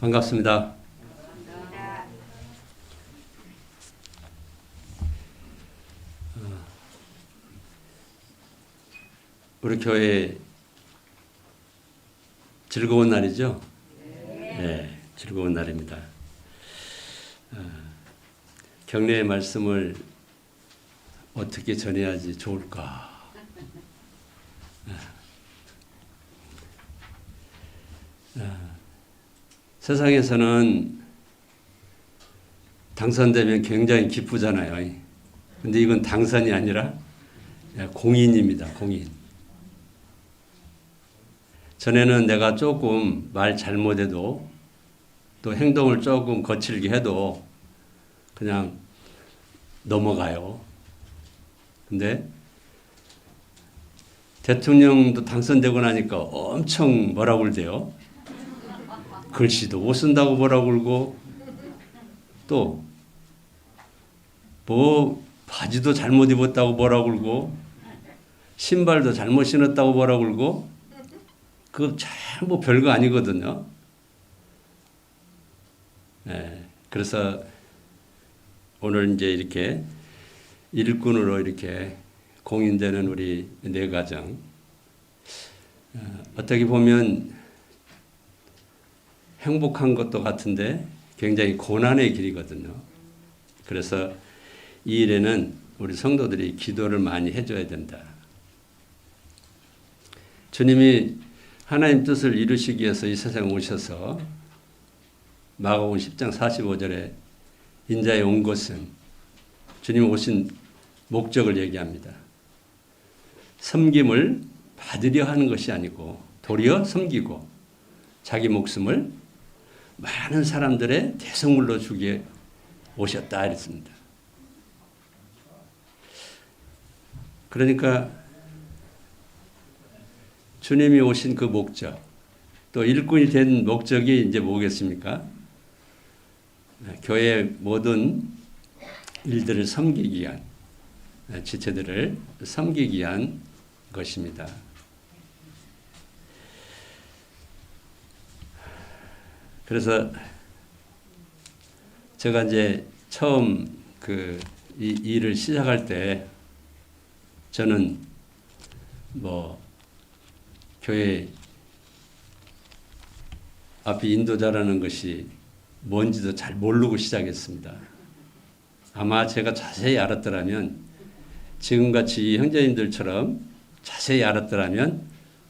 반갑습니다. 우리 교회 즐거운 날이죠? 네, 즐거운 날입니다. 경례의 말씀을 어떻게 전해야지 좋을까? 세상에서는 당선되면 굉장히 기쁘잖아요. 근데 이건 당선이 아니라 공인입니다. 공인. 전에는 내가 조금 말 잘못해도 또 행동을 조금 거칠게 해도 그냥 넘어가요. 근데 대통령도 당선되고 나니까 엄청 뭐라고 그러대요. 글씨도 못 쓴다고 뭐라고 그러고 또 뭐 바지도 잘못 입었다고 뭐라고 그러고 신발도 잘못 신었다고 뭐라고 그러고 그거 전부 별거 아니거든요. 네, 그래서 오늘 이제 이렇게 일꾼으로 이렇게 공인되는 우리 네 가정, 어떻게 보면 행복한 것도 같은데 굉장히 고난의 길이거든요. 그래서 이 일에는 우리 성도들이 기도를 많이 해줘야 된다. 주님이 하나님 뜻을 이루시기 위해서 이 세상에 오셔서 마가복음 10장 45절에 인자에 온 것은 주님 오신 목적을 얘기합니다. 섬김을 받으려 하는 것이 아니고 도리어 섬기고 자기 목숨을 많은 사람들의 대성물로 주기에 오셨다 이랬습니다. 그러니까 주님이 오신 그 목적, 또 일꾼이 된 목적이 이제 뭐겠습니까? 교회의 모든 일들을 섬기기 위한, 지체들을 섬기기 위한 것입니다. 그래서 제가 이제 처음 이 일을 시작할 때 저는 교회 앞에 인도자라는 것이 뭔지도 잘 모르고 시작했습니다. 아마 제가 자세히 알았더라면 지금같이 형제님들처럼 자세히 알았더라면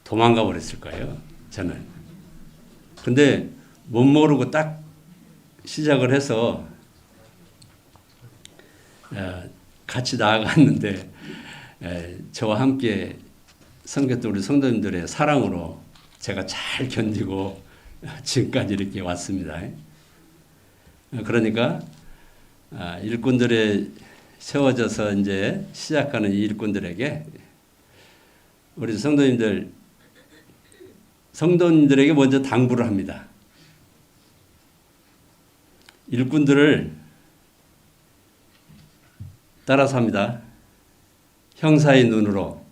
도망가 버렸을 거예요. 저는. 근데 못 모르고 딱 시작을 해서 같이 나아갔는데 저와 함께 섬겼던 우리 성도님들의 사랑으로 제가 잘 견디고 지금까지 이렇게 왔습니다. 그러니까 일꾼들에 세워져서 이제 시작하는 이 일꾼들에게 우리 성도님들에게 먼저 당부를 합니다. 일꾼들을 따라서 합니다. 형사의 눈으로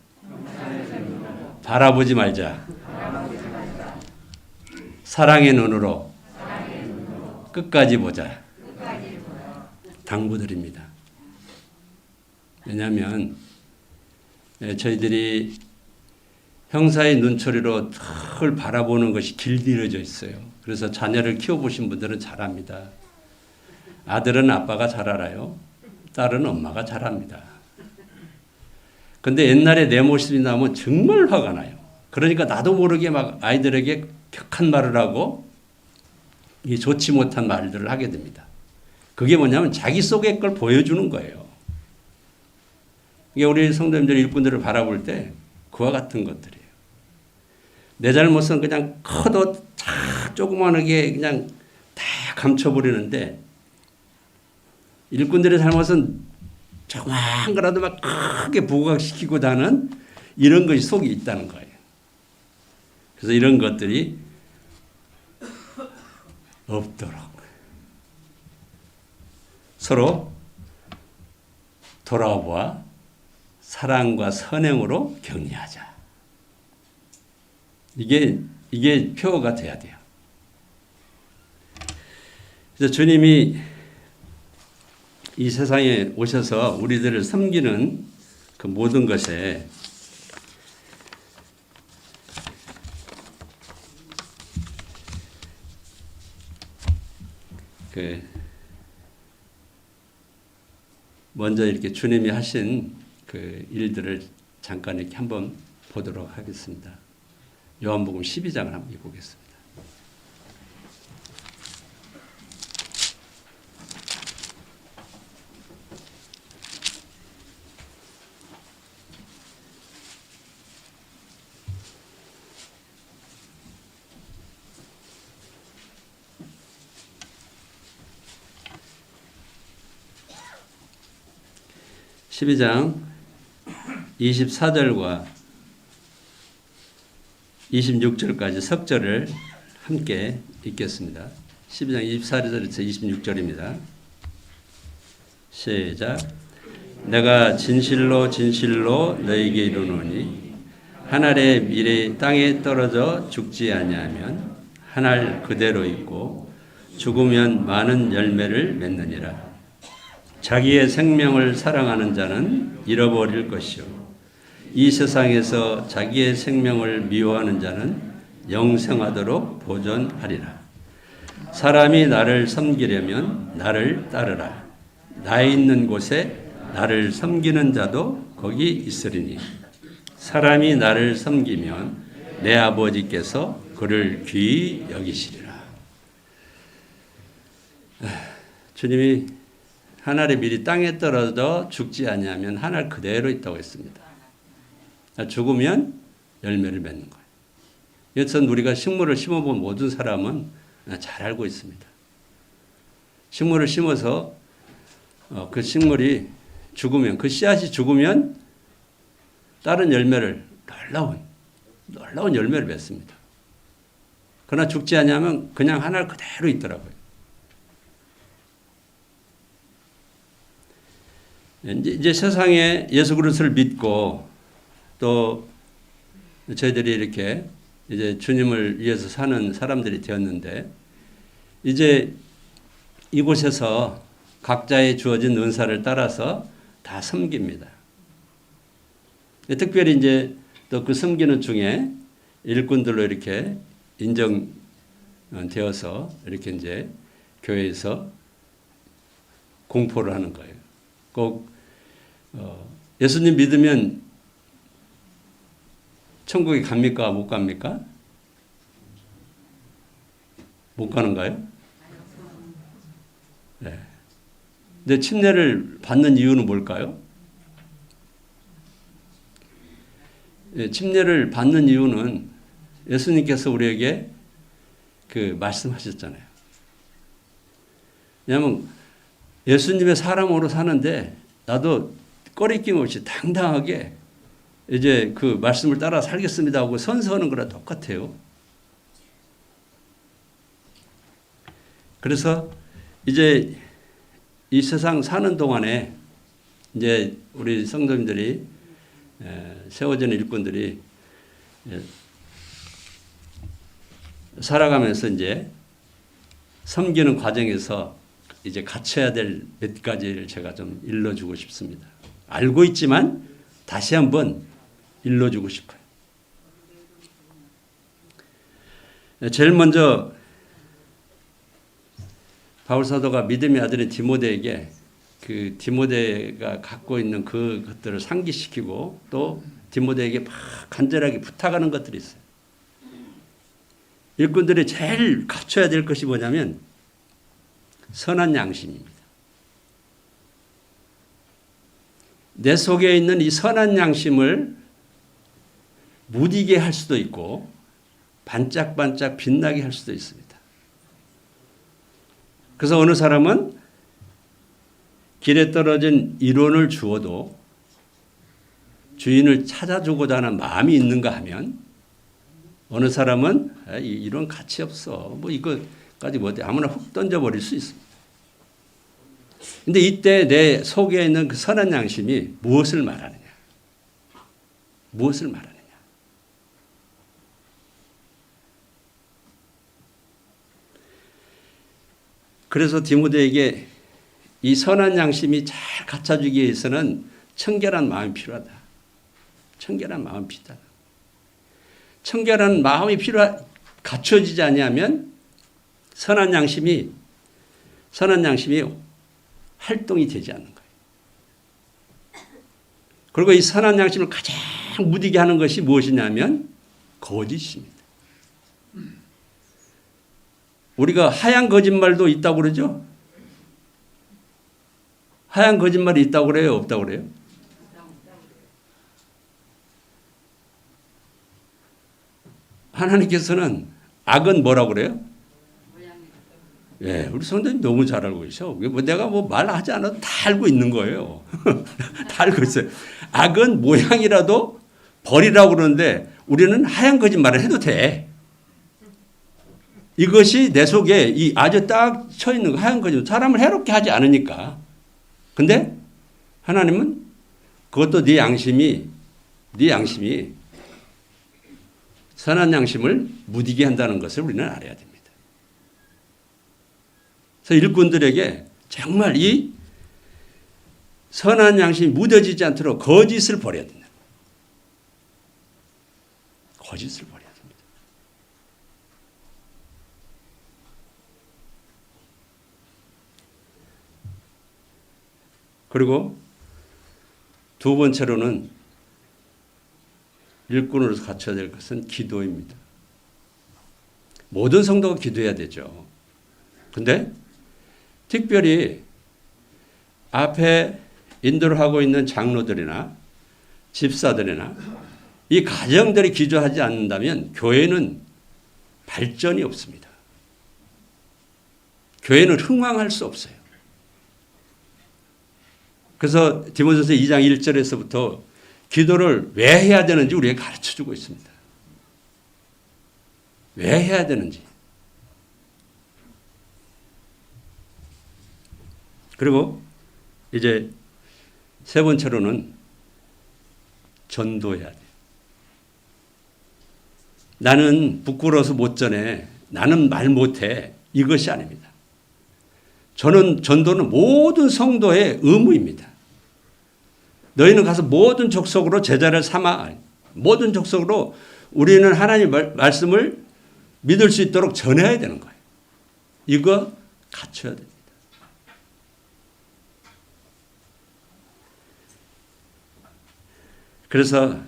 바라보지 말자. 사랑의 눈으로 끝까지 보자. 당부드립니다. 왜냐하면 저희들이 형사의 눈초리로 늘 바라보는 것이 길들여져 있어요. 그래서 자녀를 키워보신 분들은 잘 압니다. 아들은 아빠가 잘 알아요. 딸은 엄마가 잘 압니다. 근데 옛날에 내 모습이 나오면 정말 화가 나요. 그러니까 나도 모르게 막 아이들에게 격한 말을 하고 이 좋지 못한 말들을 하게 됩니다. 그게 뭐냐면 자기 속의 걸 보여주는 거예요. 이게 우리 성도님들 일꾼들을 바라볼 때 그와 같은 것들이에요. 내 잘못은 그냥 커도 다 조그만하게 그냥 다 감춰버리는데 일꾼들의 잘못은 조그만 거라도 막 크게 부각시키고자 하는 이런 것이 속에 있다는 거예요. 그래서 이런 것들이 없도록 서로 돌아와 사랑과 선행으로 격려하자. 이게 표어가 돼야 돼요. 그래서 주님이 이 세상에 오셔서 우리들을 섬기는 그 모든 것에 먼저 이렇게 주님이 하신 그 일들을 잠깐 이렇게 한번 보도록 하겠습니다. 요한복음 12장을 한번 읽어보겠습니다. (12장) 24절과 26절까지 석절을 함께 읽겠습니다. 12장 24절에서 26절입니다. 시작. 내가 진실로 진실로 너에게 이르노니 한 알의 밀이 땅에 떨어져 죽지 아니하면 한 알 그대로 있고 죽으면 많은 열매를 맺느니라. 자기의 생명을 사랑하는 자는 잃어버릴 것이요 이 세상에서 자기의 생명을 미워하는 자는 영생하도록 보존하리라. 사람이 나를 섬기려면 나를 따르라. 나 있는 곳에 나를 섬기는 자도 거기 있으리니 사람이 나를 섬기면 내 아버지께서 그를 귀히 여기시리라. 주님이 한 알의 밀이 땅에 떨어져 죽지 아니하면 한 알 그대로 있다고 했습니다. 죽으면 열매를 맺는 거예요. 이것은 우리가 식물을 심어본 모든 사람은 잘 알고 있습니다. 식물을 심어서 그 식물이 죽으면, 그 씨앗이 죽으면 다른 열매를, 놀라운 열매를 맺습니다. 그러나 죽지 아니하면 그냥 한 알 그대로 있더라고요. 이제 세상에 예수 그리스도를 믿고 또 저희들이 이렇게 이제 주님을 위해서 사는 사람들이 되었는데 이제 이곳에서 각자의 주어진 은사를 따라서 다 섬깁니다. 특별히 이제 또 그 섬기는 중에 일꾼들로 이렇게 인정되어서 이렇게 이제 교회에서 공포를 하는 거예요. 꼭 예수님 믿으면 천국에 갑니까? 못 갑니까? 못 가는가요? 네. 근데 침례를 받는 이유는 뭘까요? 네, 침례를 받는 이유는 예수님께서 우리에게 그 말씀하셨잖아요. 왜냐하면 예수님의 사람으로 사는데 나도 꺼리낌 없이 당당하게 이제 그 말씀을 따라 살겠습니다 하고 선서하는 거랑 똑같아요. 그래서 이제 이 세상 사는 동안에 이제 우리 성도님들이 세워지는 일꾼들이 살아가면서 이제 섬기는 과정에서 이제 갖춰야 될 몇 가지를 제가 좀 일러주고 싶습니다. 알고 있지만 다시 한번 일러주고 싶어요. 제일 먼저 바울 사도가 믿음의 아들인 디모데에게 그 디모데가 갖고 있는 그것들을 상기시키고 또 디모데에게 막 간절하게 부탁하는 것들이 있어요. 일꾼들이 제일 갖춰야 될 것이 뭐냐면 선한 양심입니다. 내 속에 있는 이 선한 양심을 무디게 할 수도 있고 반짝반짝 빛나게 할 수도 있습니다. 그래서 어느 사람은 길에 떨어진 이론을 주어도 주인을 찾아주고자 하는 마음이 있는가 하면 어느 사람은 이런 가치 없어. 뭐 이거까지 못해. 아무나 훅 던져버릴 수 있습니다. 근데 이때 내 속에 있는 그 선한 양심이 무엇을 말하느냐? 무엇을 말하느냐? 그래서 디모데에게 이 선한 양심이 잘 갖춰지기 위해서는 청결한 마음이 필요하다. 청결한 마음이 필요하다. 청결한 마음이 갖춰지지 않으면 선한 양심이 활동이 되지 않는 거예요. 그리고 이 선한 양심을 가장 무디게 하는 것이 무엇이냐면 거짓입니다. 우리가 하얀 거짓말도 있다고 그러죠? 하얀 거짓말이 있다고 그래요? 없다고 그래요? 하나님께서는 악은 뭐라고 그래요? 예, 우리 성도님 너무 잘 알고 계셔. 내가 말하지 않아도 다 알고 있는 거예요. 다 알고 있어요. 악은 모양이라도 버리라고 그러는데 우리는 하얀 거짓말을 해도 돼. 이것이 내 속에 이 아주 딱 쳐 있는 하얀 거짓말, 사람을 해롭게 하지 않으니까. 근데 하나님은 그것도 네 양심이 선한 양심을 무디게 한다는 것을 우리는 알아야 됩니다. 그래서 일꾼들에게 정말 이 선한 양심이 묻어지지 않도록 거짓을 버려야 된다. 거짓을 버려야 됩니다. 그리고 두 번째로는 일꾼으로서 갖춰야 될 것은 기도입니다. 모든 성도가 기도해야 되죠. 근데 특별히 앞에 인도를 하고 있는 장로들이나 집사들이나 이 가정들이 기도하지 않는다면 교회는 발전이 없습니다. 교회는 흥왕할 수 없어요. 그래서 디모데전서 2장 1절에서부터 기도를 왜 해야 되는지 우리에게 가르쳐주고 있습니다. 왜 해야 되는지. 그리고 이제 세 번째로는 전도해야 돼요. 나는 부끄러워서 못 전해. 나는 말 못해. 이것이 아닙니다. 저는 전도는 모든 성도의 의무입니다. 너희는 가서 모든 족속으로 제자를 삼아. 모든 족속으로 우리는 하나님 말씀을 믿을 수 있도록 전해야 되는 거예요. 이거 갖춰야 됩니다. 그래서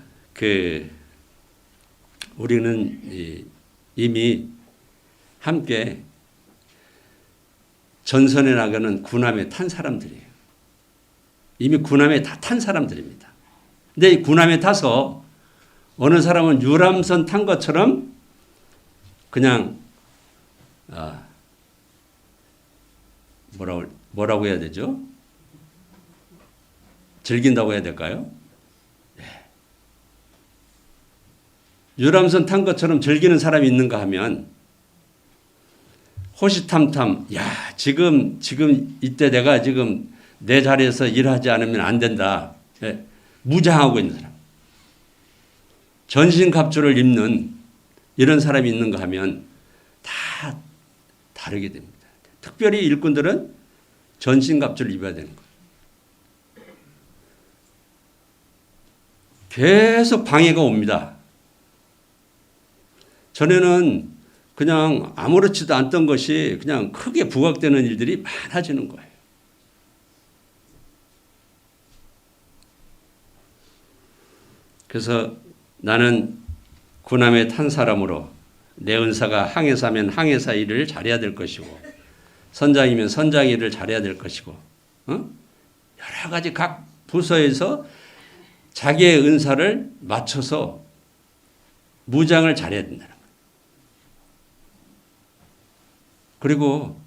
우리는 이미 함께 전선에 나가는 군함에 탄 사람들이에요. 이미 군함에 다 탄 사람들입니다. 근데 이 군함에 타서 어느 사람은 유람선 탄 것처럼 그냥 뭐라고 해야 되죠? 즐긴다고 해야 될까요? 유람선 탄 것처럼 즐기는 사람이 있는가 하면 호시탐탐, 지금 이때 내가 지금 내 자리에서 일하지 않으면 안 된다. 무장하고 있는 사람. 전신갑주를 입는 이런 사람이 있는가 하면 다 다르게 됩니다. 특별히 일꾼들은 전신갑주를 입어야 되는 거예요. 계속 방해가 옵니다. 전에는 그냥 아무렇지도 않던 것이 그냥 크게 부각되는 일들이 많아지는 거예요. 그래서 나는 군함에 탄 사람으로 내 은사가 항해사면 항해사 일을 잘해야 될 것이고 선장이면 선장 일을 잘해야 될 것이고 여러 가지 각 부서에서 자기의 은사를 맞춰서 무장을 잘해야 된다는 거예요. 그리고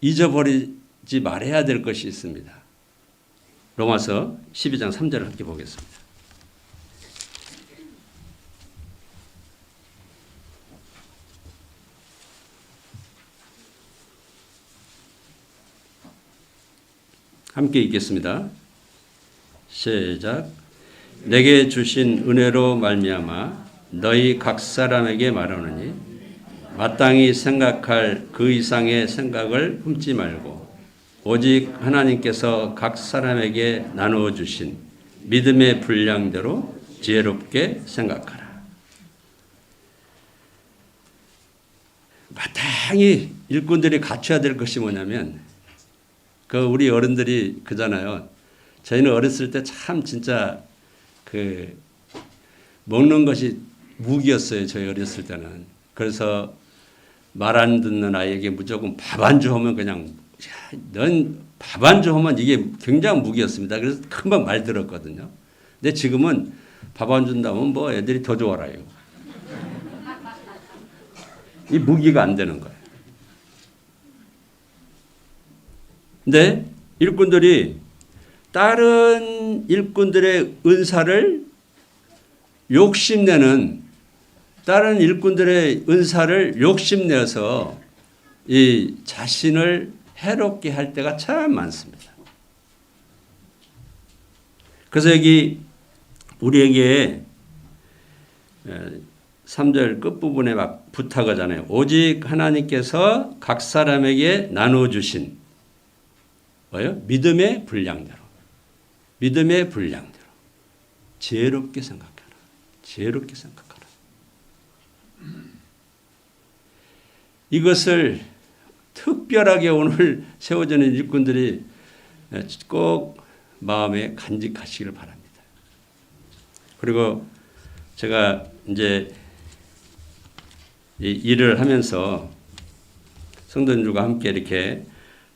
잊어버리지 말아야 될 것이 있습니다. 로마서 12장 3절을 함께 보겠습니다. 함께 읽겠습니다. 시작. 내게 주신 은혜로 말미암아 너희 각 사람에게 말하노니 마땅히 생각할 그 이상의 생각을 품지 말고 오직 하나님께서 각 사람에게 나누어 주신 믿음의 분량대로 지혜롭게 생각하라. 마땅히 일꾼들이 갖춰야 될 것이 뭐냐면 우리 어른들이 그잖아요. 저희는 어렸을 때 참 진짜 먹는 것이 무기였어요. 저희 어렸을 때는. 그래서 말 안 듣는 아이에게 무조건 밥 안 주면 그냥 넌 밥 안 주면 이게 굉장한 무기였습니다. 그래서 금방 말 들었거든요. 근데 지금은 밥 안 준다면 뭐 애들이 더 좋아라요. 이 무기가 안 되는 거예요. 근데 일꾼들이 다른 일꾼들의 은사를 욕심내서 이 자신을 해롭게 할 때가 참 많습니다. 그래서 여기 우리에게 3절 끝부분에 막 부탁하잖아요. 오직 하나님께서 각 사람에게 나누어 주신 뭐예요? 믿음의 분량대로. 믿음의 분량대로. 지혜롭게 생각하라. 지혜롭게 생각하라. 이것을 특별하게 오늘 세워지는 일꾼들이 꼭 마음에 간직하시길 바랍니다. 그리고 제가 이제 이 일을 하면서 성도님들과 함께 이렇게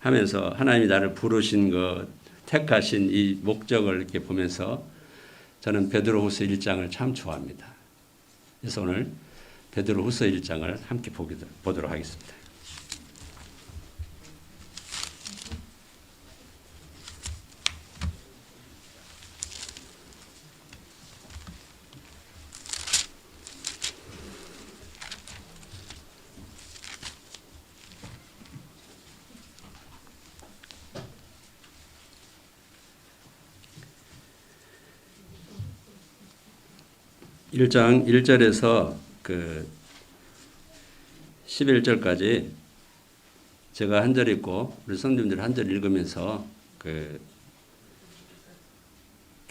하면서 하나님이 나를 부르신 것, 택하신 이 목적을 이렇게 보면서 저는 베드로후서 1장을 참 좋아합니다. 그래서 오늘 베드로후서 1장을 함께 보도록 하겠습니다. 일 장 1절에서 11절까지 제가 한 절 읽고 우리 성도님들 한 절 읽으면서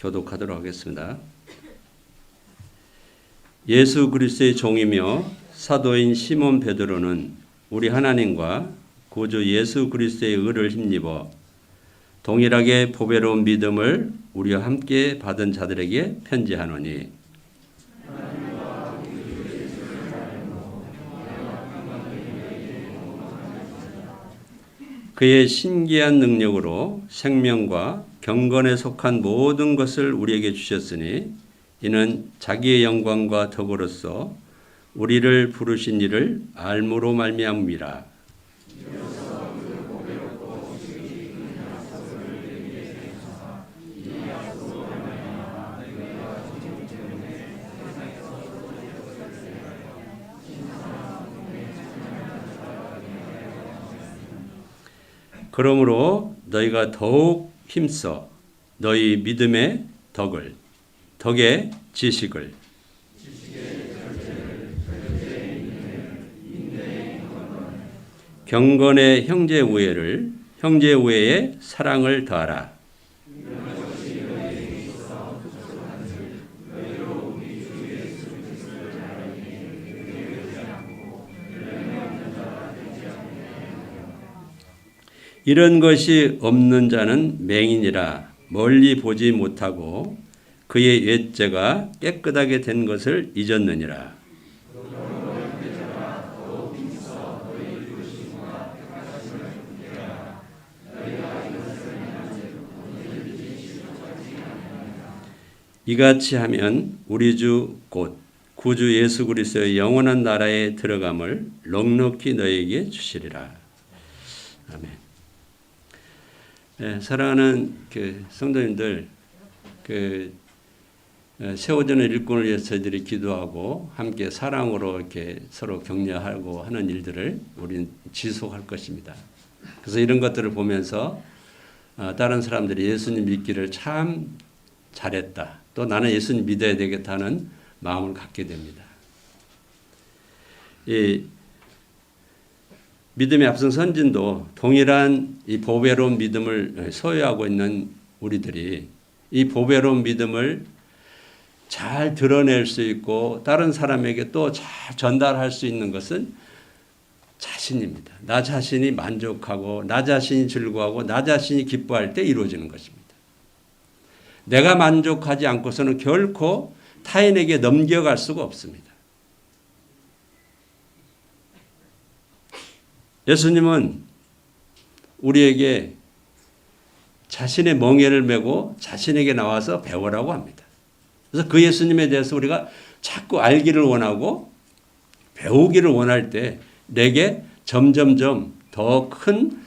교독하도록 하겠습니다. 예수 그리스도의 종이며 사도인 시몬 베드로는 우리 하나님과 구주 예수 그리스도의 의를 힘입어 동일하게 보배로운 믿음을 우리와 함께 받은 자들에게 편지하노니 그의 신기한 능력으로 생명과 경건에 속한 모든 것을 우리에게 주셨으니 이는 자기의 영광과 덕으로서 우리를 부르신 이를 알므로 말미암음이라. 그러므로 너희가 더욱 힘써 너희 믿음의 덕의 지식을 경건의 형제 우애에 사랑을 더하라. 이런 것이 없는 자는 맹인이라 멀리 보지 못하고 그의 옛죄가 깨끗하게 된 것을 잊었느니라. 이같이 하면 우리 주 곧 구주 예수 그리스도의 영원한 나라에 들어감을 넉넉히 너희에게 주시리라. 아멘. 네, 사랑하는 성도님들, 세워지는 일꾼을 위해서 저희들이 기도하고 함께 사랑으로 이렇게 서로 격려하고 하는 일들을 우리는 지속할 것입니다. 그래서 이런 것들을 보면서 다른 사람들이 예수님 믿기를 참 잘했다. 또 나는 예수님 믿어야 되겠다는 마음을 갖게 됩니다. 믿음의 앞선 선진도 동일한 이 보배로운 믿음을 소유하고 있는 우리들이 이 보배로운 믿음을 잘 드러낼 수 있고 다른 사람에게 또 잘 전달할 수 있는 것은 자신입니다. 나 자신이 만족하고 나 자신이 즐거워하고 나 자신이 기뻐할 때 이루어지는 것입니다. 내가 만족하지 않고서는 결코 타인에게 넘겨갈 수가 없습니다. 예수님은 우리에게 자신의 멍에를 메고 자신에게 나와서 배우라고 합니다. 그래서 그 예수님에 대해서 우리가 자꾸 알기를 원하고 배우기를 원할 때 내게 점점점 더 큰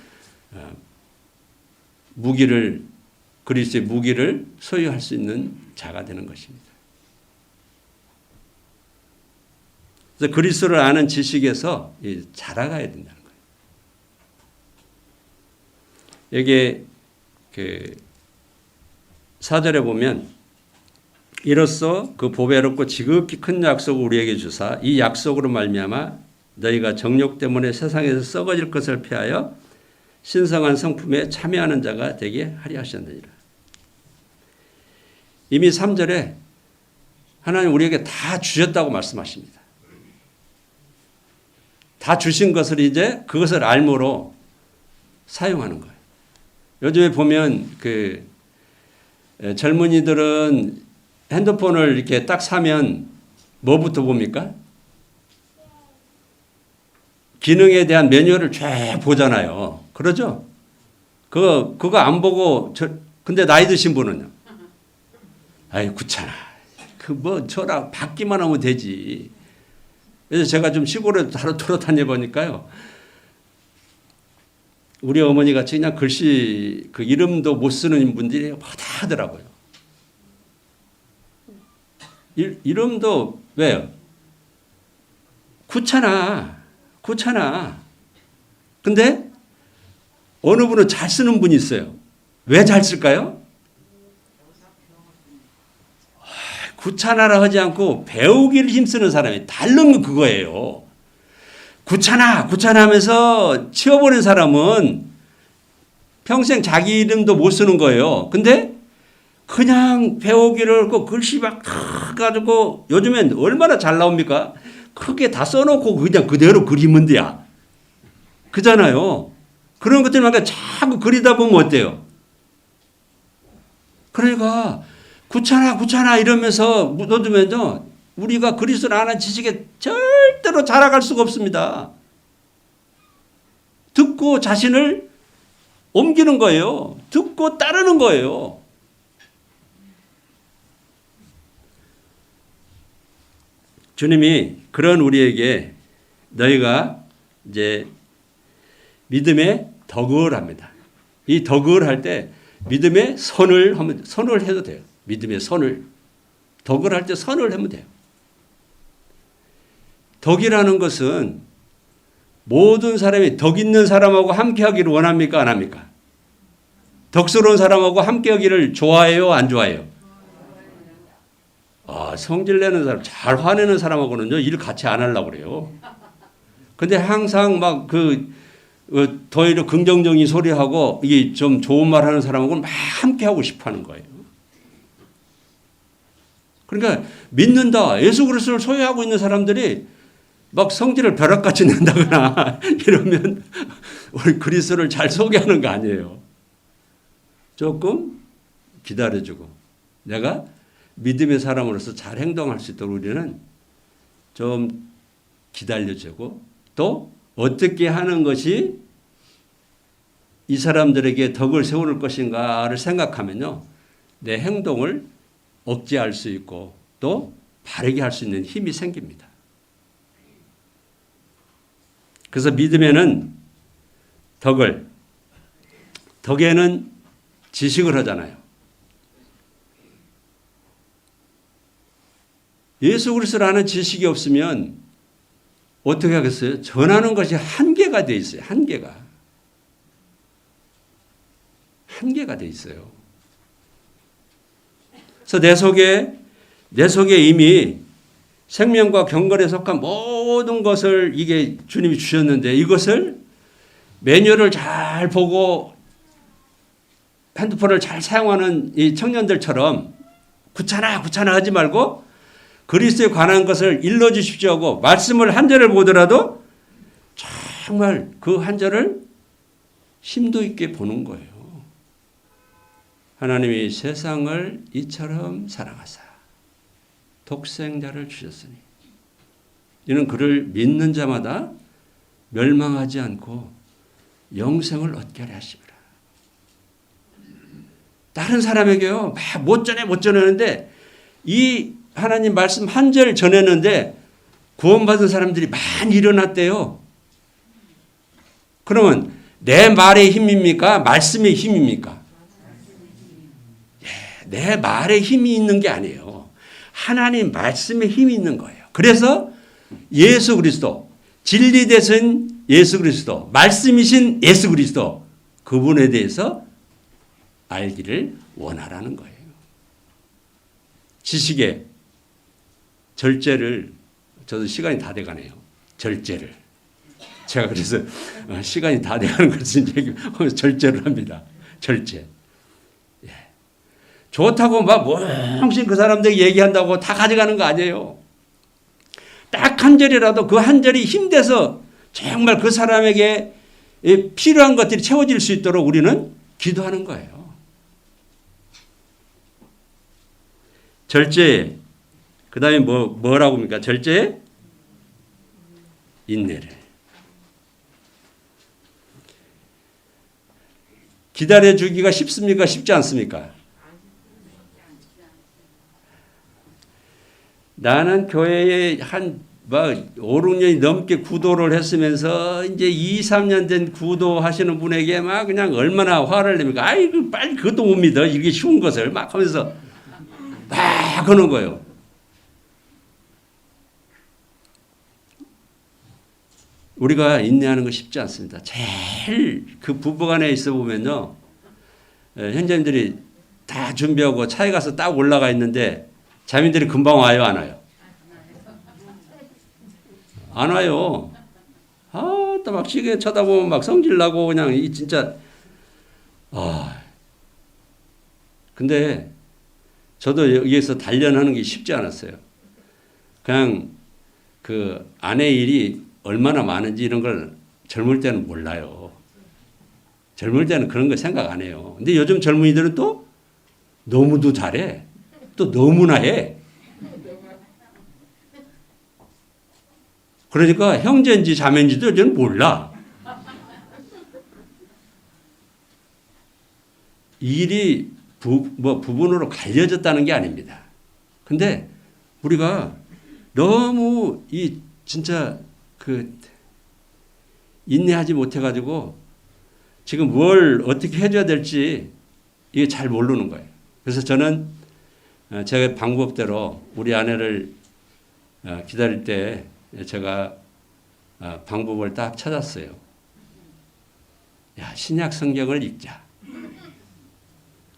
무기를 그리스도의 무기를 소유할 수 있는 자가 되는 것입니다. 그래서 그리스도를 아는 지식에서 자라가야 된다는 거예요. 여기 그 4절에 보면 이로써 그 보배롭고 지극히 큰 약속을 우리에게 주사 이 약속으로 말미암아 너희가 정욕 때문에 세상에서 썩어질 것을 피하여 신성한 성품에 참여하는 자가 되게 하려 하셨느니라. 이미 3절에 하나님 우리에게 다 주셨다고 말씀하십니다. 다 주신 것을 이제 그것을 알므로 사용하는 거예요. 요즘에 보면 그 젊은이들은 핸드폰을 이렇게 딱 사면 뭐부터 봅니까? 기능에 대한 매뉴얼을 쫙 보잖아요. 그러죠? 그거 안 보고 근데 나이 드신 분은요? 아이 귀찮아. 저랑 받기만 하면 되지. 그래서 제가 좀 시골에 돌아다녀 보니까요. 우리 어머니 같이 그냥 글씨 그 이름도 못 쓰는 분들이 다 하더라고요. 이름도 왜요? 귀찮아. 근데 어느 분은 잘 쓰는 분이 있어요. 왜 잘 쓸까요? 귀찮아라 하지 않고 배우기를 힘쓰는 사람이 다른 건 그거예요. 귀찮아 하면서 치워버린 사람은 평생 자기 이름도 못 쓰는 거예요. 근데 그냥 배우기를 그 글씨 막 가지고 요즘엔 얼마나 잘 나옵니까? 크게 다 써놓고 그냥 그대로 그리면 돼야. 그잖아요. 그런 것들만 자꾸 그리다 보면 어때요? 그러니까 귀찮아 이러면서 묻어두면요. 우리가 그리스도를 아는 지식에 절대로 자라갈 수가 없습니다. 듣고 자신을 옮기는 거예요. 듣고 따르는 거예요. 주님이 그런 우리에게 너희가 이제 믿음의 덕을 합니다. 이 덕을 할 때 믿음의 선을 해도 돼요. 믿음의 선을. 덕을 할 때 선을 하면 돼요. 덕이라는 것은 모든 사람이 덕 있는 사람하고 함께 하기를 원합니까? 안 합니까? 덕스러운 사람하고 함께 하기를 좋아해요? 안 좋아해요? 성질 내는 사람, 잘 화내는 사람하고는요, 일 같이 안 하려고 그래요. 근데 항상 막 더 이렇게 긍정적인 소리하고 이게 좀 좋은 말 하는 사람하고는 막 함께 하고 싶어 하는 거예요. 그러니까 믿는다, 예수 그리스도를 소유하고 있는 사람들이 막 성질을 벼락같이 낸다거나 이러면 우리 그리스도를 잘 소개하는 거 아니에요. 조금 기다려주고 내가 믿음의 사람으로서 잘 행동할 수 있도록 우리는 좀 기다려주고 또 어떻게 하는 것이 이 사람들에게 덕을 세울 것인가를 생각하면요. 내 행동을 억제할 수 있고 또 바르게 할 수 있는 힘이 생깁니다. 그래서 믿음에는 덕에는 지식을 하잖아요. 예수 그리스도를 아는 지식이 없으면 어떻게 하겠어요? 전하는 것이 한계가 돼 있어요. 한계가 돼 있어요. 그래서 내 속에 이미 생명과 경건에 속한 모든 것을 이게 주님이 주셨는데 이것을 매뉴얼을 잘 보고 핸드폰을 잘 사용하는 이 청년들처럼 귀찮아 하지 말고 그리스도에 관한 것을 일러주십시오 하고 말씀을 한 절을 보더라도 정말 그 한 절을 심도 있게 보는 거예요. 하나님이 세상을 이처럼 사랑하사 독생자를 주셨으니 이는 그를 믿는 자마다 멸망하지 않고 영생을 얻게 하려 하심이라. 다른 사람에게요 막 못 전하는데 이 하나님 말씀 한 절 전했는데 구원받은 사람들이 많이 일어났대요. 그러면 내 말의 힘입니까? 말씀의 힘입니까? 내 말에 힘이 있는 게 아니에요. 하나님 말씀에 힘이 있는 거예요. 그래서 예수 그리스도, 진리 되신 예수 그리스도, 말씀이신 예수 그리스도, 그분에 대해서 알기를 원하라는 거예요. 지식의 절제를, 저도 시간이 다 돼가네요. 절제를. 제가 그래서 시간이 다 돼가는 것을 이제 절제를 합니다. 절제. 좋다고 막 몽신 그 사람들이 얘기한다고 다 가져가는 거 아니에요. 딱 한 절이라도 그 한 절이 힘돼서 정말 그 사람에게 필요한 것들이 채워질 수 있도록 우리는 기도하는 거예요. 절제. 그 다음에 뭐라고 합니까? 절제? 인내를. 기다려주기가 쉽습니까? 쉽지 않습니까? 나는 교회에 한 5, 6년이 넘게 구도를 했으면서 이제 2, 3년 된 구도 하시는 분에게 막 그냥 얼마나 화를 냅니까? 아이고, 빨리 그것도 못 믿어. 이게 쉬운 것을 막 하면서 막 하는 거예요. 우리가 인내하는 거 쉽지 않습니다. 제일 그 부부간에 있어 보면요. 현장님들이 다 준비하고 차에 가서 딱 올라가 있는데 자민들이 금방 와요, 안 와요? 안 와요. 또 막 시계 쳐다보면 막 성질나고 그냥 이 진짜. 근데 저도 여기에서 단련하는 게 쉽지 않았어요. 그냥 그 아내 일이 얼마나 많은지 이런 걸 젊을 때는 몰라요. 젊을 때는 그런 거 생각 안 해요. 근데 요즘 젊은이들은 또 너무도 잘해. 또 너무나 해. 그러니까 형제인지 자매인지도 요즘 몰라. 일이 부분으로 갈려졌다는 게 아닙니다. 근데 우리가 너무 진짜 인내하지 못해가지고 지금 뭘 어떻게 해줘야 될지 이게 잘 모르는 거예요. 그래서 저는 제 방법대로 우리 아내를 기다릴 때 제가 방법을 딱 찾았어요. 신약 성경을 읽자.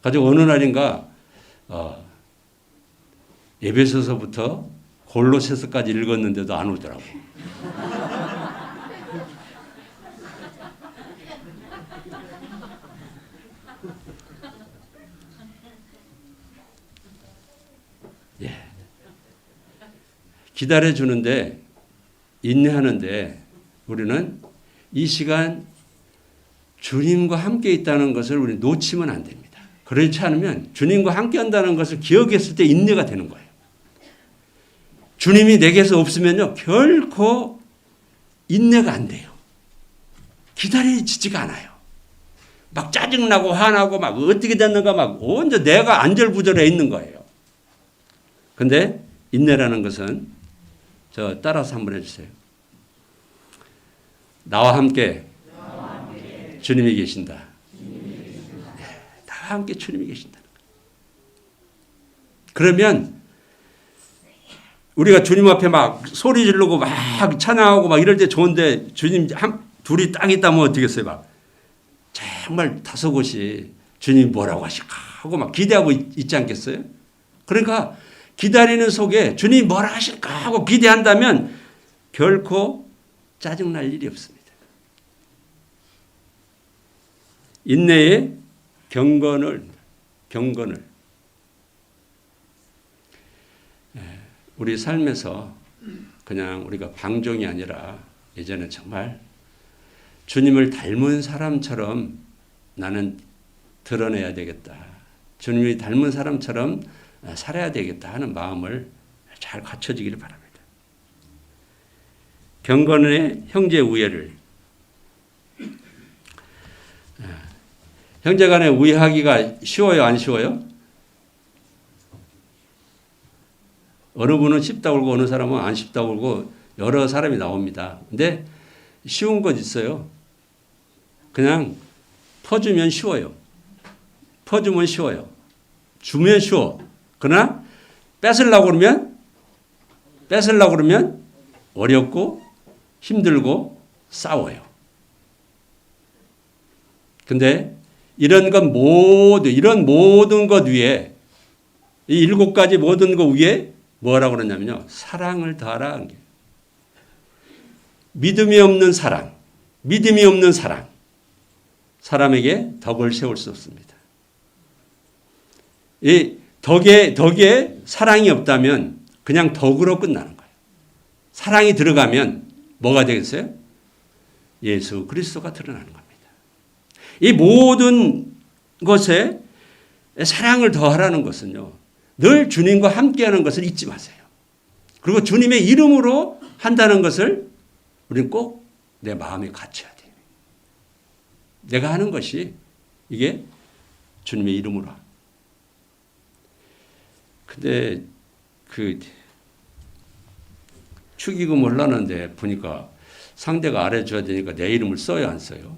가지고 어느 날인가 에베소서부터 골로새서까지 읽었는데도 안 오더라고. 기다려주는데 인내하는데 우리는 이 시간 주님과 함께 있다는 것을 우리 놓치면 안 됩니다. 그렇지 않으면 주님과 함께 한다는 것을 기억했을 때 인내가 되는 거예요. 주님이 내게서 없으면요 결코 인내가 안 돼요. 기다려지지가 않아요. 막 짜증나고 화나고 막 어떻게 됐는가 막 언제 내가 안절부절해 있는 거예요. 근데 인내라는 것은 저 따라서 한번 해주세요. 나와 함께 주님이 계신다. 나와 함께 주님이 계신다. 그러면 우리가 주님 앞에 막 소리 지르고 막 찬양하고 막 이럴 때 좋은데 주님 둘이 딱 있다면 어떻겠어요? 막 정말 다소곳이 주님 뭐라고 하실까 하고 막 기대하고 있지 않겠어요? 그러니까 기다리는 속에 주님 뭐라 하실까 하고 기대한다면 결코 짜증날 일이 없습니다. 인내의 경건을 우리 삶에서 그냥 우리가 방종이 아니라 이제는 정말 주님을 닮은 사람처럼 나는 드러내야 되겠다. 주님이 닮은 사람처럼 살아야 되겠다 하는 마음을 잘 갖춰지기를 바랍니다. 경건의 형제 우애를 형제 간에 우애하기가 쉬워요? 안 쉬워요? 어느 분은 쉽다고 그러고 어느 사람은 안 쉽다고 그러고 여러 사람이 나옵니다. 근데 쉬운 것 있어요. 그냥 퍼주면 쉬워요. 퍼주면 쉬워요. 주면 쉬워. 그러나 뺏으려고 그러면 어렵고 힘들고 싸워요. 근데 이런 모든 것 위에 이 7가지 모든 것 위에 뭐라고 그러냐면요. 사랑을 더하라. 믿음이 없는 사랑. 사람에게 덕을 세울 수 없습니다. 이 덕에 사랑이 없다면 그냥 덕으로 끝나는 거예요. 사랑이 들어가면 뭐가 되겠어요? 예수 그리스도가 드러나는 겁니다. 이 모든 것에 사랑을 더하라는 것은요. 늘 주님과 함께하는 것을 잊지 마세요. 그리고 주님의 이름으로 한다는 것을 우리는 꼭 내 마음에 갖춰야 돼요. 내가 하는 것이 이게 주님의 이름으로. 근데 축의금 올랐는데 보니까 상대가 알아줘야 되니까 내 이름을 써요, 안 써요?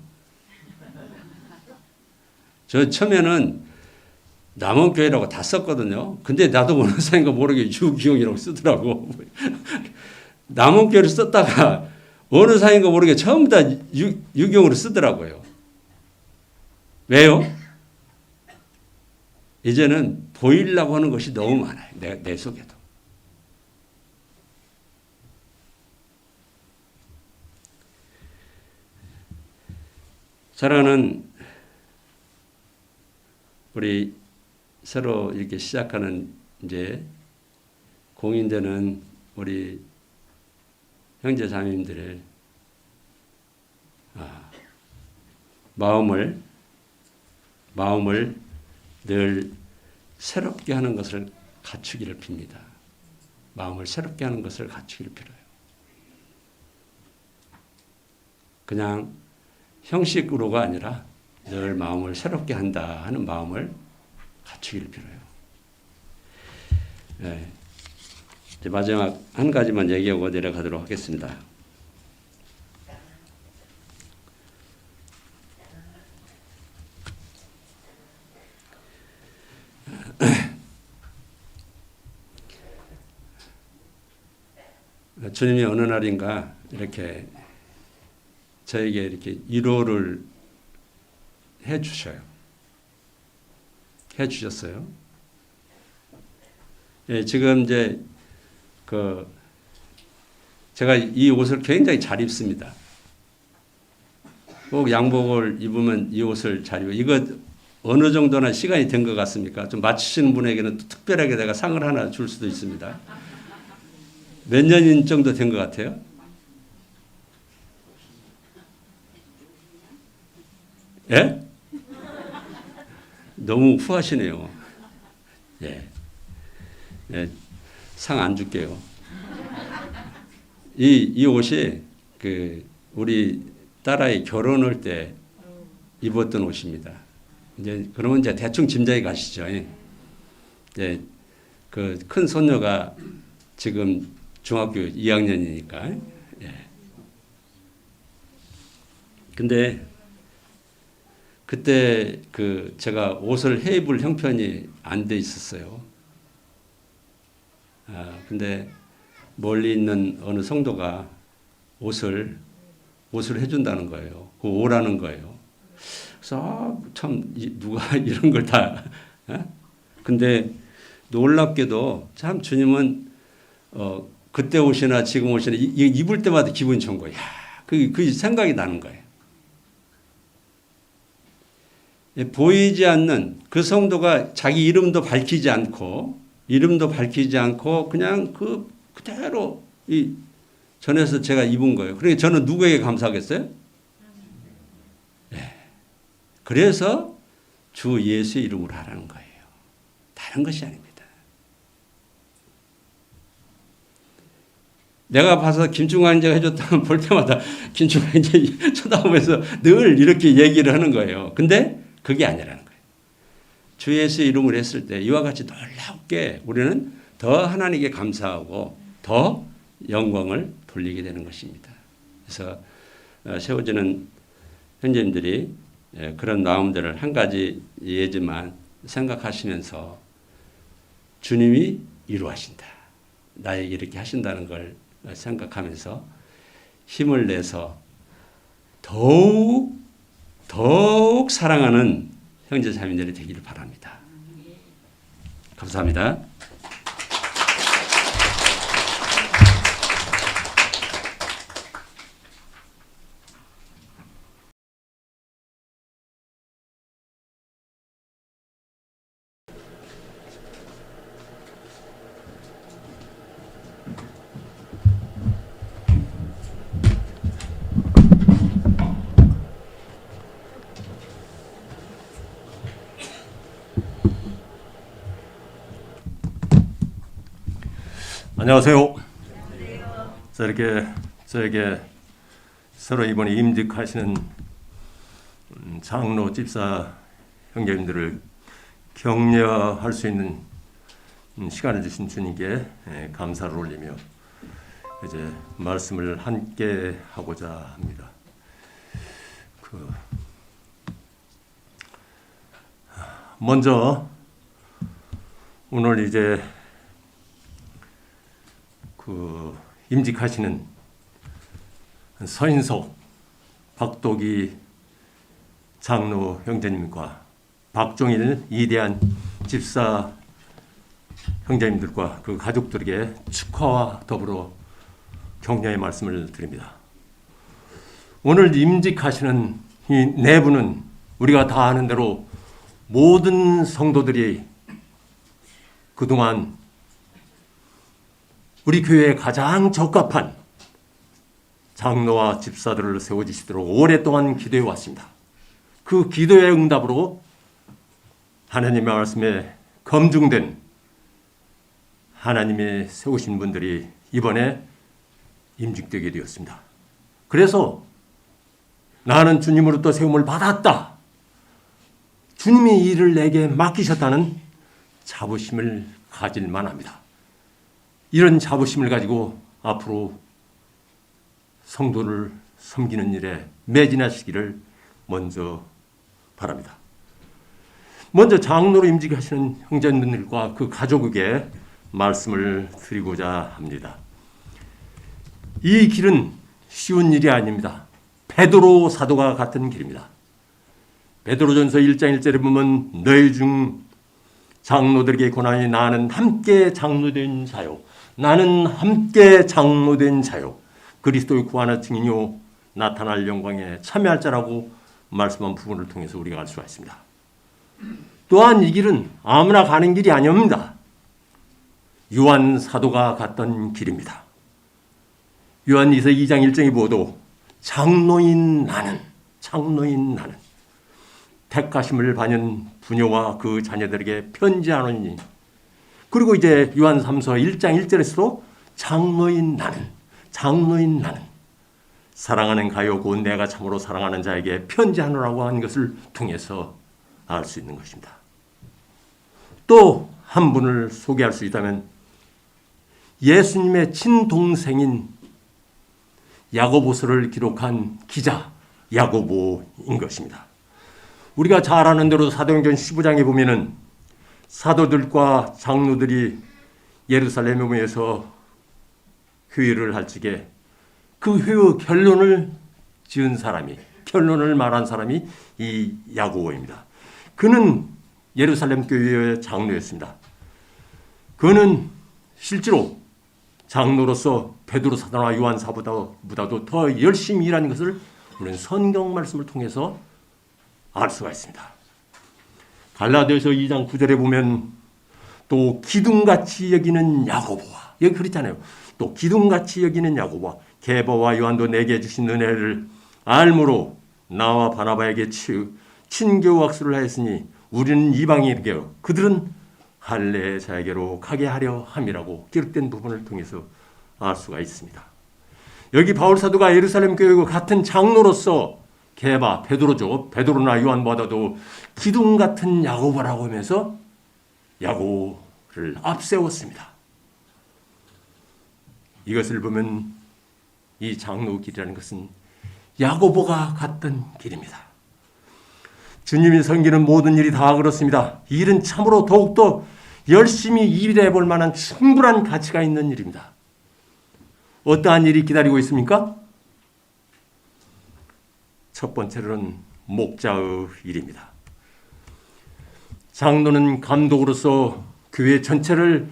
저 처음에는 남원교회라고 다 썼거든요. 근데 나도 어느 사인가 모르게 유기용이라고 쓰더라고. 남원교회를 썼다가 어느 사인가 모르게 처음부터 유기용으로 쓰더라고요. 왜요? 이제는 보이려고 하는 것이 너무 많아요. 내 속에도. 사랑하는 우리 새로 이렇게 시작하는 이제 공인되는 우리 형제 자매님들의 마음을 늘 새롭게 하는 것을 갖추기를 빕니다. 마음을 새롭게 하는 것을 갖추기를 빌어요. 그냥 형식으로가 아니라 늘 마음을 새롭게 한다 하는 마음을 갖추기를 빌어요. 네. 이제 마지막 한 가지만 얘기하고 내려가도록 하겠습니다. 주님이 어느 날인가 이렇게 저에게 이렇게 위로를 해 주셨어요. 예, 지금 이제 제가 이 옷을 굉장히 잘 입습니다. 꼭 양복을 입으면 이 옷을 잘 입어요. 이거 어느 정도나 시간이 된 것 같습니까? 좀 맞추시는 분에게는 또 특별하게 내가 상을 하나 줄 수도 있습니다. 몇 년 정도 된 것 같아요? 예? 너무 후하시네요. 예. 예. 상 안 줄게요. 이 옷이 우리 딸아이 결혼할 때 입었던 옷입니다. 이제 그러면 이제 대충 짐작이 가시죠. 예. 큰 손녀가 지금 중학교 2학년이니까. 예. 근데 그때 제가 옷을 해 입을 형편이 안 돼 있었어요. 근데 멀리 있는 어느 성도가 옷을 해준다는 거예요. 오라는 거예요. 그래서 참 누가 이런 걸 다. 근데 놀랍게도 참 주님은 그때 옷이나 지금 옷이나 입을 때마다 기분이 좋은 거예요. 그 생각이 나는 거예요. 보이지 않는 그 성도가 자기 이름도 밝히지 않고 그냥 그대로 이 전에서 제가 입은 거예요. 그러니까 저는 누구에게 감사하겠어요? 네. 그래서 주 예수의 이름으로 하라는 거예요. 다른 것이 아닙니다. 내가 봐서 김충환이가 해줬다면 볼 때마다 김충환이 쳐다보면서 늘 이렇게 얘기를 하는 거예요. 근데 그게 아니라는 거예요. 주 예수의 이름으로 했을 때 이와 같이 놀랍게 우리는 더 하나님께 감사하고 더 영광을 돌리게 되는 것입니다. 그래서 세워지는 형제님들이 그런 마음들을 한 가지 예지만 생각하시면서 주님이 이루하신다. 나에게 이렇게 하신다는 걸 생각하면서 힘을 내서 더욱 사랑하는 형제 자매들이 되기를 바랍니다. 감사합니다. 안녕하세요. 이렇게 저에게 새로 이번에 임직하시는 장로 집사 형제님들을 격려할 수 있는 시간을 주신 주님께 감사를 올리며 이제 말씀을 함께 하고자 합니다. 먼저 오늘 이제 임직하시는 서인석, 박도기 장로 형제님과 박종일 이대한 집사 형제님들과 그 가족들에게 축하와 더불어 격려의 말씀을 드립니다. 오늘 임직하시는 이 네 분은 우리가 다 아는 대로 모든 성도들이 그동안 우리 교회에 가장 적합한 장로와 집사들을 세워주시도록 오랫동안 기도해 왔습니다. 그 기도의 응답으로 하나님의 말씀에 검증된 하나님의 세우신 분들이 이번에 임직되게 되었습니다. 그래서 나는 주님으로부터 세움을 받았다. 주님이 이 일을 내게 맡기셨다는 자부심을 가질 만합니다. 이런 자부심을 가지고 앞으로 성도를 섬기는 일에 매진하시기를 먼저 바랍니다. 먼저 장로로 임직하시는 형제님들과 그 가족에게 말씀을 드리고자 합니다. 이 길은 쉬운 일이 아닙니다. 베드로 사도가 같은 길입니다. 베드로전서 1장 1절에 보면 너희 중 장로들에게 고난이 나는 함께 장로된 자요. 나는 함께 장로된 자요. 그리스도의 구하는 증인요 나타날 영광에 참여할 자라고 말씀한 부분을 통해서 우리가 알 수가 있습니다. 또한 이 길은 아무나 가는 길이 아닙니다. 요한 사도가 갔던 길입니다. 요한일서 2장 1절에 보도 장로인 나는 택하심을 받은 부녀와 그 자녀들에게 편지하노니 그리고 이제 요한 3서 1장 1절에서도 장로인 나는 사랑하는 가요 곧 내가 참으로 사랑하는 자에게 편지하노라고 하는 것을 통해서 알 수 있는 것입니다. 또 한 분을 소개할 수 있다면 예수님의 친동생인 야고보서를 기록한 기자 야고보인 것입니다. 우리가 잘 아는 대로 사도행전 15장에 보면은 사도들과 장로들이 예루살렘에 모여서 회의를 할 적에 그 회의 결론을 말한 사람이 이 야고보입니다. 그는 예루살렘 교회의 장로였습니다. 그는 실제로 장로로서 베드로 사도나 요한 사도보다도 더 열심히 일하는 것을 우리는 성경 말씀을 통해서 알 수가 있습니다. 갈라디아서 2장 9절에 보면 또 기둥같이 여기는 야고보와, 여기 그랬잖아요. 또 기둥같이 여기는 야고보와 게바와 요한도 내게 주신 은혜를 알므로 나와 바나바에게 친교 학수를 하였으니 우리는 이방인에게요 그들은 할례 자에게로 가게 하려 함이라고 기록된 부분을 통해서 알 수가 있습니다. 여기 바울 사도가 예루살렘 교회와 같은 장로로서 게바, 베드로죠. 베드로나 요한보다도 기둥 같은 야고보라고 하면서 야고보를 앞세웠습니다. 이것을 보면 이 장로 길이라는 것은 야고보가 갔던 길입니다. 주님이 섬기는 모든 일이 다 그렇습니다. 이 일은 참으로 더욱더 열심히 일해 볼 만한 충분한 가치가 있는 일입니다. 어떠한 일이 기다리고 있습니까? 첫 번째로는 목자의 일입니다. 장로는 감독으로서 교회 전체를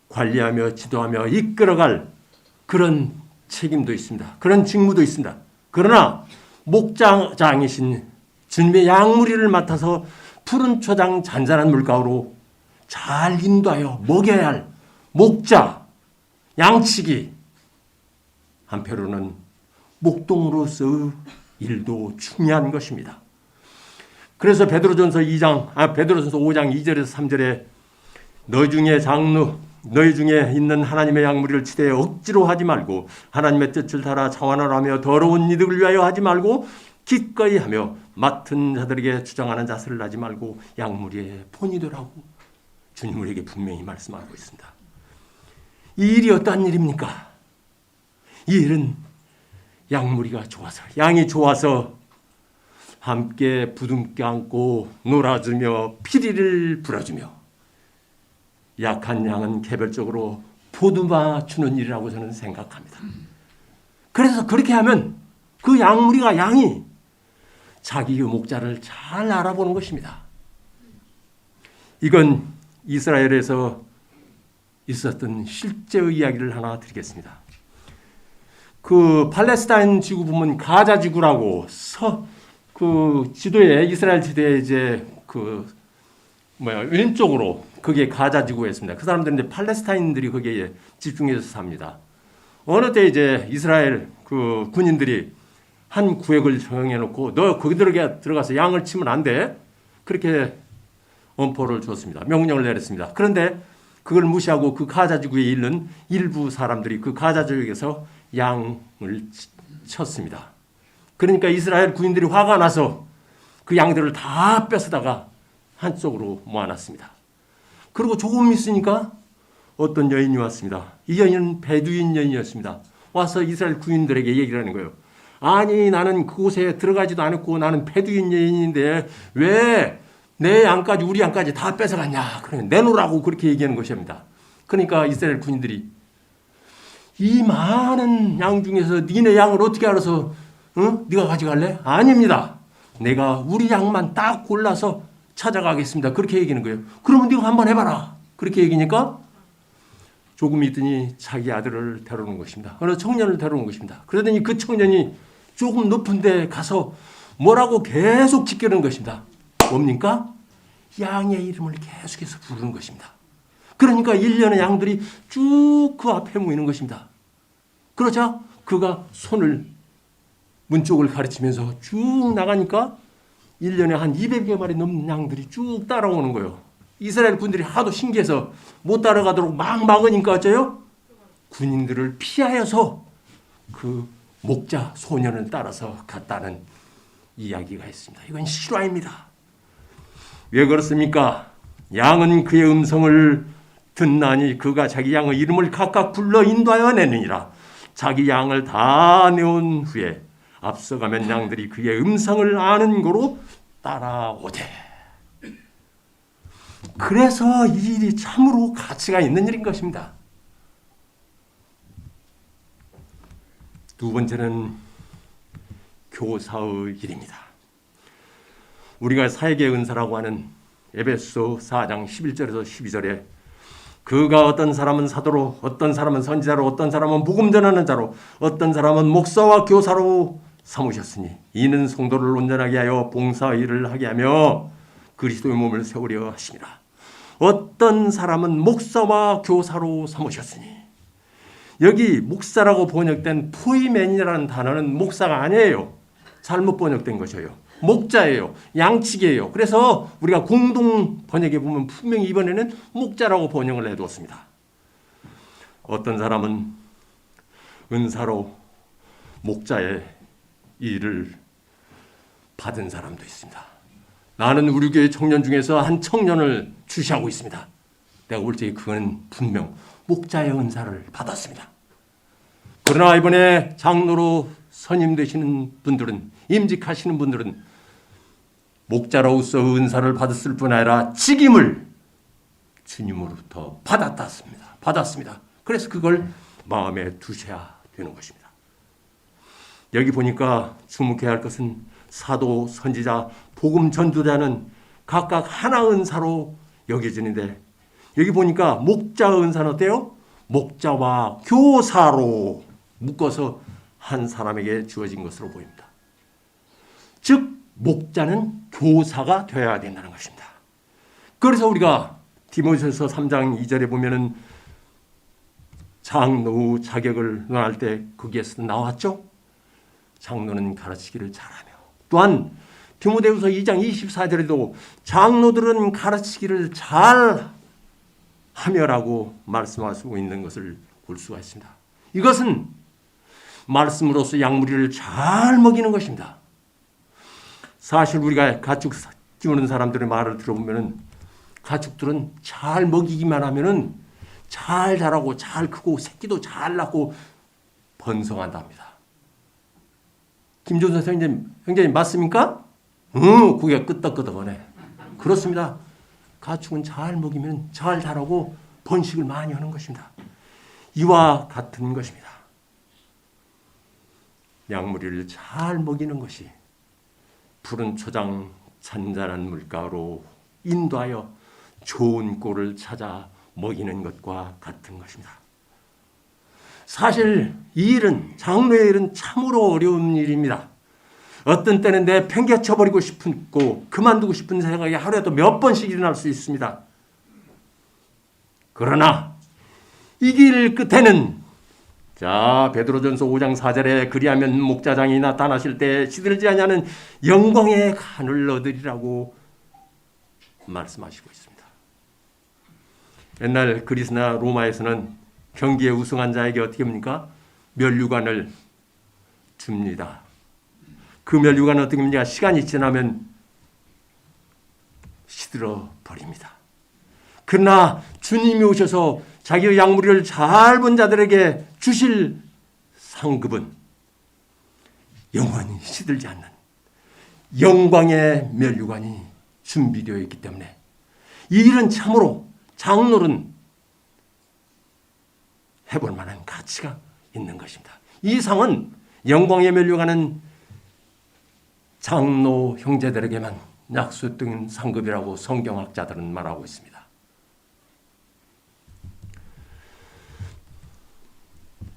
관리하며 지도하며 이끌어갈 그런 책임도 있습니다. 그런 직무도 있습니다. 그러나 목자장이신 주님의 양무리를 맡아서 푸른 초장 잔잔한 물가로 잘 인도하여 먹여야 할 목자, 양치기, 한편으로는 목동으로서의 일도 중요한 것입니다. 그래서 베드로전서 5장 2절에서 3절에 너희 중에 장로, 너희 중에 있는 하나님의 양무리를 치되 억지로 하지 말고 하나님의 뜻을 따라 자원을 하며 더러운 이득을 위하여 하지 말고 기꺼이 하며 맡은 자들에게 주장하는 자세를 하지 말고 양무리의 본이 되라고 주님 우리에게 분명히 말씀하고 있습니다. 이 일이 어떠한 일입니까? 이 일은 양무리가 좋아서, 양이 좋아서 함께 부둥켜 안고 놀아주며 피리를 불어주며 약한 양은 개별적으로 보듬어 주는 일이라고 저는 생각합니다. 그래서 그렇게 하면 그 양이 자기의 목자를 잘 알아보는 것입니다. 이건 이스라엘에서 있었던 실제의 이야기를 하나 드리겠습니다. 그 팔레스타인 지구 보면 가자 지구라고 그 지도에 이스라엘 지도에 이제 왼쪽으로 그게 가자 지구였습니다. 그 사람들은 이제 팔레스타인들이 거기에 집중해서 삽니다. 어느 때 이제 이스라엘 그 군인들이 한 구역을 정해 놓고 너 거기 들어가서 양을 치면 안 돼. 그렇게 엄포를 줬습니다. 명령을 내렸습니다. 그런데 그걸 무시하고 그 가자 지구에 있는 일부 사람들이 그 가자 지역에서 양을 쳤습니다. 그러니까 이스라엘 군인들이 화가 나서 그 양들을 다 뺏어다가 한쪽으로 모아놨습니다. 그리고 조금 있으니까 어떤 여인이 왔습니다. 이 여인은 베두인 여인이었습니다. 와서 이스라엘 군인들에게 얘기를 하는 거예요. 아니 나는 그곳에 들어가지도 않았고 나는 베두인 여인인데 왜 내 양까지 우리 양까지 다 뺏어갔냐. 그러면 내놓으라고 그렇게 얘기하는 것입니다. 그러니까 이스라엘 군인들이 이 많은 양 중에서 니네 양을 어떻게 알아서 네가 가져갈래? 아닙니다. 내가 우리 양만 딱 골라서 찾아가겠습니다. 그렇게 얘기하는 거예요. 그러면 네가 한번 해봐라. 그렇게 얘기니까 조금 있더니 자기 아들을 데려오는 것입니다. 어느 청년을 데려오는 것입니다. 그러더니 그 청년이 조금 높은 데 가서 뭐라고 계속 지키는 것입니다. 뭡니까? 양의 이름을 계속해서 부르는 것입니다. 그러니까 1년의 양들이 쭉 그 앞에 모이는 것입니다. 그러자 그가 손을 문 쪽을 가르치면서 쭉 나가니까 1년에 한 200여 마리 넘는 양들이 쭉 따라오는 거예요. 이스라엘 군들이 하도 신기해서 못 따라가도록 막 막으니까 어째요? 군인들을 피하여서 그 목자 소년을 따라서 갔다는 이야기가 있습니다. 이건 실화입니다. 왜 그렇습니까? 양은 그의 음성을 듣나니 그가 자기 양의 이름을 각각 불러 인도하여 내느니라. 자기 양을 다 내온 후에 앞서가면 양들이 그의 음성을 아는 거로 따라오되. 그래서 이 일이 참으로 가치가 있는 일인 것입니다. 두 번째는 교사의 일입니다. 우리가 사역의 은사라고 하는 에베소 4장 11절에서 12절에 그가 어떤 사람은 사도로, 어떤 사람은 선지자로, 어떤 사람은 복음 전하는 자로, 어떤 사람은 목사와 교사로 삼으셨으니 이는 성도를 온전하게 하여 봉사 일을 하게 하며 그리스도의 몸을 세우려 하심이라. 어떤 사람은 목사와 교사로 삼으셨으니, 여기 목사라고 번역된 포이맨이라는 단어는 목사가 아니에요. 잘못 번역된 것이에요. 목자예요. 양측이에요. 그래서 우리가 공동 번역에 보면 분명히 이번에는 목자라고 번역을 해두었습니다. 어떤 사람은 은사로 목자의 일을 받은 사람도 있습니다. 나는 우리 교회 청년 중에서 한 청년을 주시하고 있습니다. 내가 볼 때 그건 분명 목자의 은사를 받았습니다. 그러나 이번에 장로로 선임되시는 분들은, 임직하시는 분들은 목자로서 은사를 받았을 뿐 아니라 직임을 주님으로부터 받았습니다. 그래서 그걸 마음에 두셔야 되는 것입니다. 여기 보니까 주목해야 할 것은 사도, 선지자, 복음 전도자는 각각 하나 은사로 여겨지는데, 여기 보니까 목자 은사는 어때요? 목자와 교사로 묶어서 한 사람에게 주어진 것으로 보입니다. 즉 목자는 교사가 되어야 된다는 것입니다. 그래서 우리가 디모데전서 3장 2절에 보면은 장로 자격을 논할 때 거기에서 나왔죠. 장로는 가르치기를 잘하며, 또한 디모데후서 2장 24절에도 장로들은 가르치기를 잘하며라고 말씀하시고 있는 것을 볼 수가 있습니다. 이것은 말씀으로서 양무리를 잘 먹이는 것입니다. 사실 우리가 가축 키우는 사람들의 말을 들어보면 가축들은 잘 먹이기만 하면은 잘 자라고 잘 크고 새끼도 잘 낳고 번성한답니다. 김종선 형제님 맞습니까? 그게 끄떡끄떡하네. 그렇습니다. 가축은 잘 먹이면 잘 자라고 번식을 많이 하는 것입니다. 이와 같은 것입니다. 양무리를 잘 먹이는 것이 푸른 초장 잔잔한 물가로 인도하여 좋은 꼴을 찾아 먹이는 것과 같은 것입니다. 사실 이 일은, 장로의 일은 참으로 어려운 일입니다. 어떤 때는 내 팽개쳐버리고 싶고 그만두고 싶은 생각이 하루에도 몇 번씩 일어날 수 있습니다. 그러나 이 길 끝에는, 자, 베드로전서 5장 4절에 그리하면 목자장이 나타나실 때 시들지 아니하는 영광의 간을 얻으리라고 말씀하시고 있습니다. 옛날 그리스나 로마에서는 경기에 우승한 자에게 어떻게 합니까? 면류관을 줍니다. 그 면류관은 어떻게 합니까? 시간이 지나면 시들어 버립니다. 그러나 주님이 오셔서 자기의 양무리를 잘 본 자들에게 주실 상급은 영원히 시들지 않는 영광의 면류관이 준비되어 있기 때문에 이 일은 참으로 장로는 해볼 만한 가치가 있는 것입니다. 이 상은, 영광의 면류관은 장로 형제들에게만 약속된 상급이라고 성경학자들은 말하고 있습니다.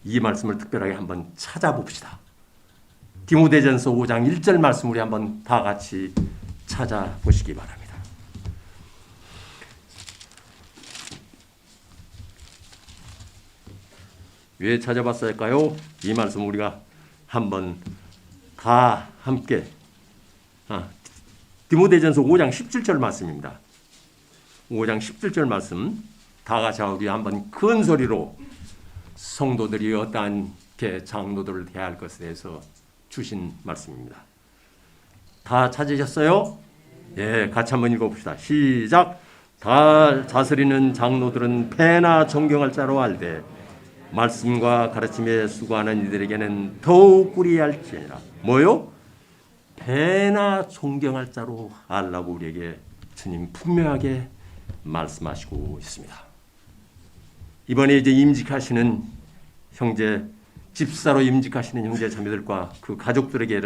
이 말씀을 특별하게 한번 찾아봅시다. 디모데전서 5장 1절 말씀 우리 한번 다 같이 찾아보시기 바랍니다. 왜 찾아봤어야 할까요? 이 말씀 우리가 한번 다 함께, 디모데전서 5장 17절 말씀입니다. 5장 17절 말씀 다 같이 우리 한번 큰 소리로 성도들이 어떠하게 장로들을 대할 것에 대해서 주신 말씀입니다. 다 찾으셨어요? 예, 같이 한번 읽어봅시다. 시작. 다 다스리는 장로들은 패나 존경할 자로 알되 말씀과 가르침에 수고하는 이들에게는 더욱 꾸리할지니라. 뭐요? 배나 존경할 자로 알라고 우리에게 주님 분명하게 말씀하시고 있습니다. 이번에 이제 임직하시는 형제, 집사로 임직하시는 형제 자매들과 그 가족들에게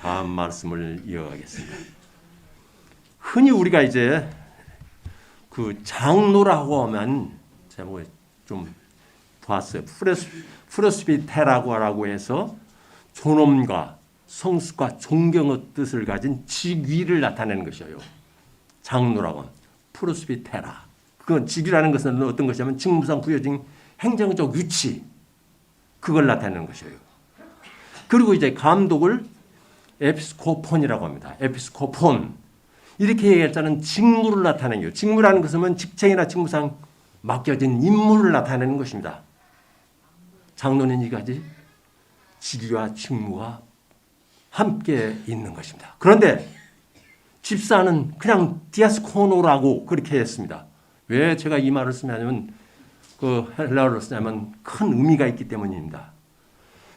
다음 말씀을 이어가겠습니다. 흔히 우리가 이제 그 장로라고 하면 제가 좀 봤어요. 프레스비테라고 해서 존엄과 성숙과 존경의 뜻을 가진 직위를 나타내는 것이에요. 장로라고 프로스비테라. 그건 직이라는 것은 어떤 것이냐면 직무상 부여진 행정적 위치, 그걸 나타내는 것이에요. 그리고 이제 감독을 에피스코폰이라고 합니다. 에피스코폰. 이렇게 얘기했자는 직무를 나타내는 거예요. 직무라는 것은 직책이나 직무상 맡겨진 임무를 나타내는 것입니다. 장로는 이 가지 직위와 직무가 함께 있는 것입니다. 그런데 집사는 그냥 디아스코노라고 그렇게 했습니다. 왜 제가 이 말을 쓰냐면 그 헬라어로 쓰냐면 큰 의미가 있기 때문입니다.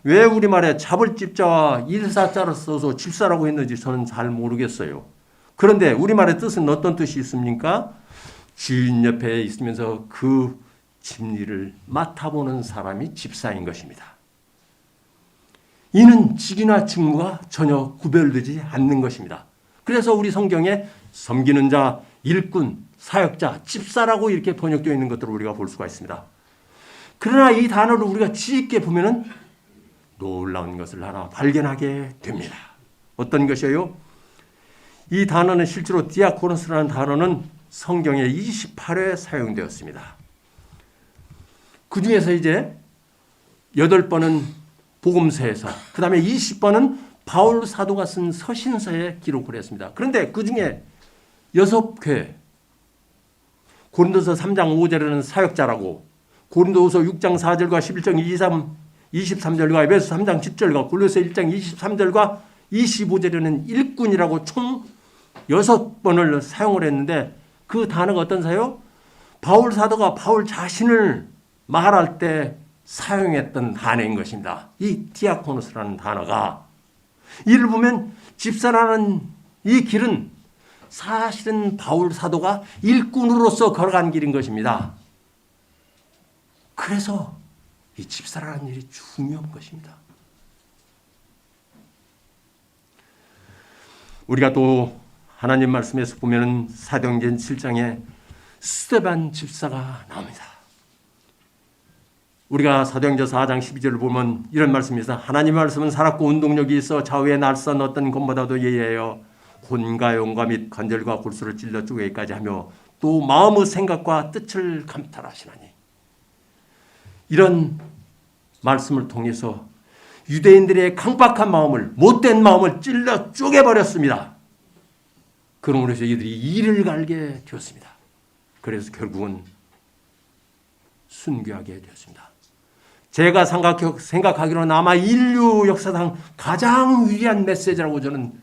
왜 우리말에 자벌집자와 일사자를 써서 집사라고 했는지 저는 잘 모르겠어요. 그런데 우리말의 뜻은 어떤 뜻이 있습니까? 주인 옆에 있으면서 그 집일을 맡아보는 사람이 집사인 것입니다. 이는 직이나 직무가 전혀 구별되지 않는 것입니다. 그래서 우리 성경에 섬기는 자, 일꾼, 사역자, 집사라고 이렇게 번역되어 있는 것들을 우리가 볼 수가 있습니다. 그러나 이 단어를 우리가 지있게 보면은 놀라운 것을 하나 발견하게 됩니다. 어떤 것이에요? 이 단어는 실제로 디아코노스라는 단어는 성경에 28회 사용되었습니다. 그 중에서 이제 8번은 복음서에서, 그 다음에 20번은 바울 사도가 쓴 서신서에 기록을 했습니다. 그런데 그 중에 6회, 고린도서 3장 5절에는 사역자라고, 고린도후서 6장 4절과 11장 23절과 에베소 3장 10절과 골로새 1장 23절과 25절에는 일꾼이라고 총 6번을 사용을 했는데 그 단어가 어떤 사요? 바울 사도가 바울 자신을 말할 때 사용했던 단어인 것입니다. 이 디아코노스라는 단어가. 이를 보면 집사라는 이 길은 사실은 바울 사도가 일꾼으로서 걸어간 길인 것입니다. 그래서 이 집사라는 일이 중요한 것입니다. 우리가 또 하나님 말씀에서 보면은 사도행전 7장에 스데반 집사가 나옵니다. 우리가 사도행전 4장 12절을 보면 이런 말씀입니다. 하나님의 말씀은 살았고 운동력이 있어 좌우에 날선 어떤 것보다도 예리하여 혼과 용과 및 관절과 골수를 찔러 쪼개기까지 하며 또 마음의 생각과 뜻을 감탈하시나니. 이런 말씀을 통해서 유대인들의 강박한 마음을, 못된 마음을 찔러 쪼개버렸습니다. 그러므로 해서 이들이 이를 갈게 되었습니다. 그래서 결국은 순교하게 되었습니다. 제가 생각하기로는 아마 인류 역사상 가장 위대한 메시지라고 저는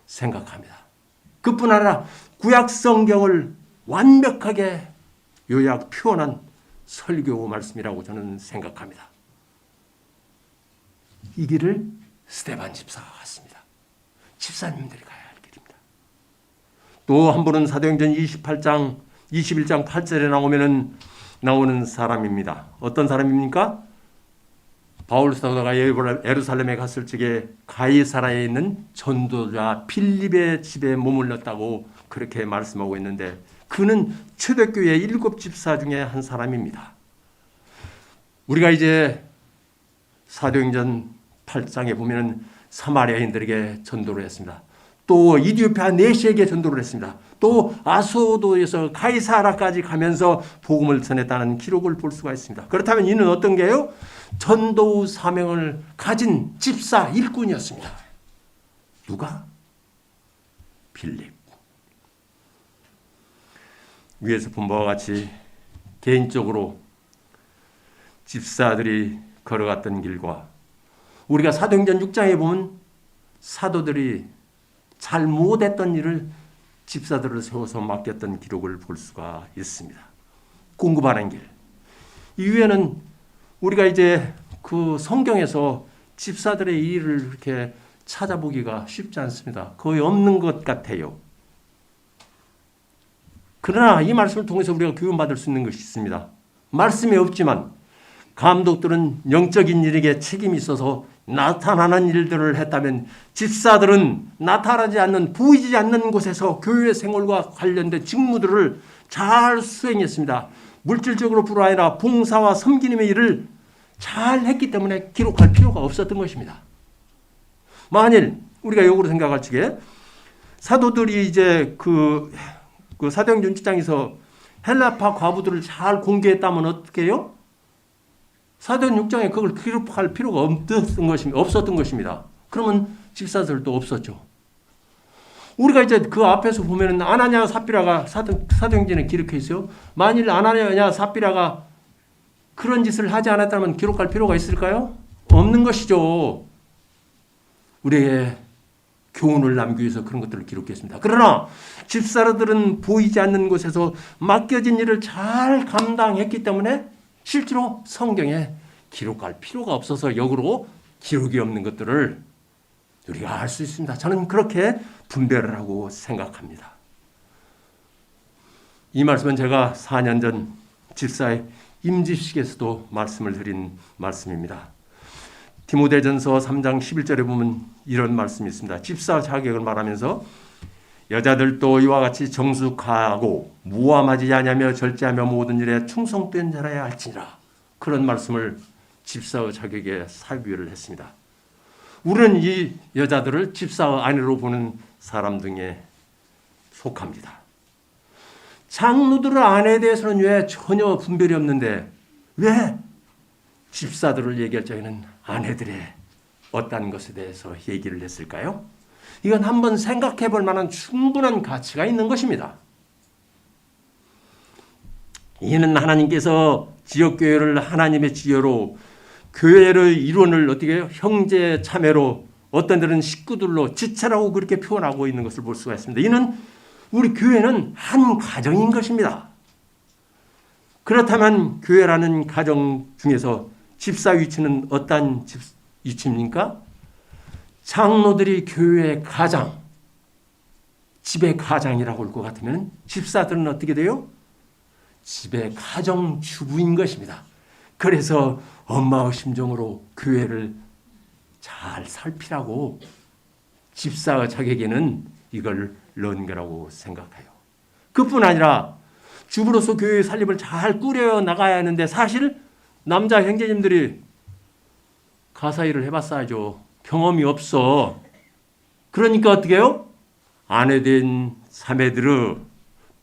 생각합니다. 그뿐 아니라 구약 성경을 완벽하게 요약 표현한 설교 말씀이라고 저는 생각합니다. 이 길을 스데반 집사가 갔습니다. 집사님들이 가야 할 길입니다. 또 한 분은 사도행전 21장 8절에 나오는 사람입니다. 어떤 사람입니까? 바울 사도가 예루살렘에 갔을 적에 가이사라에 있는 전도자 빌립의 집에 머물렀다고 그렇게 말씀하고 있는데 그는 초대교회 7 집사 중에 한 사람입니다. 우리가 이제 사도행전 8장에 보면 사마리아인들에게 전도를 했습니다. 또 이디오피아 내시에게 전도를 했습니다. 또 아소도에서 가이사라까지 가면서 복음을 전했다는 기록을 볼 수가 있습니다. 그렇다면 이는 어떤 게요? 전도 사명을 가진 집사 일꾼이었습니다. 누가? 빌립. 위에서 본 바와 같이 개인적으로 집사들이 걸어갔던 길과 우리가 사도행전 6장에 보면 사도들이 잘못했던 일을 집사들을 세워서 맡겼던 기록을 볼 수가 있습니다. 공급하는 길. 이후에는 우리가 이제 그 성경에서 집사들의 일을 이렇게 찾아보기가 쉽지 않습니다. 거의 없는 것 같아요. 그러나 이 말씀을 통해서 우리가 교훈받을 수 있는 것이 있습니다. 말씀이 없지만 감독들은 영적인 일에게 책임이 있어서 나타나는 일들을 했다면 집사들은 나타나지 않는, 보이지 않는 곳에서 교회 생활과 관련된 직무들을 잘 수행했습니다. 물질적으로 뿐 아니라 봉사와 섬기님의 일을 잘 했기 때문에 기록할 필요가 없었던 것입니다. 만일 우리가 역으로 생각할 적에 사도들이 이제 그 사도행전 6장에서 헬라파 과부들을 잘 공개했다면 어떻게 해요? 사도행전 6장에 그걸 기록할 필요가 없었던 것입니다. 그러면 집사들도 없었죠. 우리가 이제 그 앞에서 보면은 아나니아 삽비라가 사도행전에 기록해 있어요. 만일 아나니아 삽비라가 그런 짓을 하지 않았다면 기록할 필요가 있을까요? 없는 것이죠. 우리의 교훈을 남기기 위해서 그런 것들을 기록했습니다. 그러나 집사들은 보이지 않는 곳에서 맡겨진 일을 잘 감당했기 때문에 실제로 성경에 기록할 필요가 없어서 역으로 기록이 없는 것들을 우리가 알 수 있습니다. 저는 그렇게 분별을 하고 생각합니다. 이 말씀은 제가 4년 전 집사의 임직식에서도 말씀을 드린 말씀입니다. 디모데전서 3장 11절에 보면 이런 말씀이 있습니다. 집사 자격을 말하면서 여자들도 이와 같이 정숙하고 무함하지 아니하며 절제하며 모든 일에 충성된 자라야 할지니라. 그런 말씀을 집사의 자격에 사유를 했습니다. 우리는 이 여자들을 집사의 아내로 보는 사람 등에 속합니다. 장로들의 아내에 대해서는 왜 전혀 분별이 없는데 왜 집사들을 얘기할 적에는 아내들의 어떤 것에 대해서 얘기를 했을까요? 이건 한번 생각해 볼 만한 충분한 가치가 있는 것입니다. 이는 하나님께서 지역교회를 하나님의 지혜로 교회의 이론을 어떻게 해요? 형제 참회로 어떤 데는 식구들로 지체라고 그렇게 표현하고 있는 것을 볼 수가 있습니다. 이는 우리 교회는 한 가정인 것입니다. 그렇다면 교회라는 가정 중에서 집사 위치는 어떤 위치입니까? 장로들이 교회의 가장, 집의 가장이라고 할 것 같으면 집사들은 어떻게 돼요? 집의 가정 주부인 것입니다. 그래서 엄마의 심정으로 교회를 잘 살피라고 집사의 자격에는 이걸 넣은 거라고 생각해요. 그뿐 아니라 주부로서 교회의 살림을 잘 꾸려 나가야 하는데 사실 남자 형제님들이 가사 일을 해봤어야죠. 경험이 없어. 그러니까 어떻게 해요? 아내 된 자매들의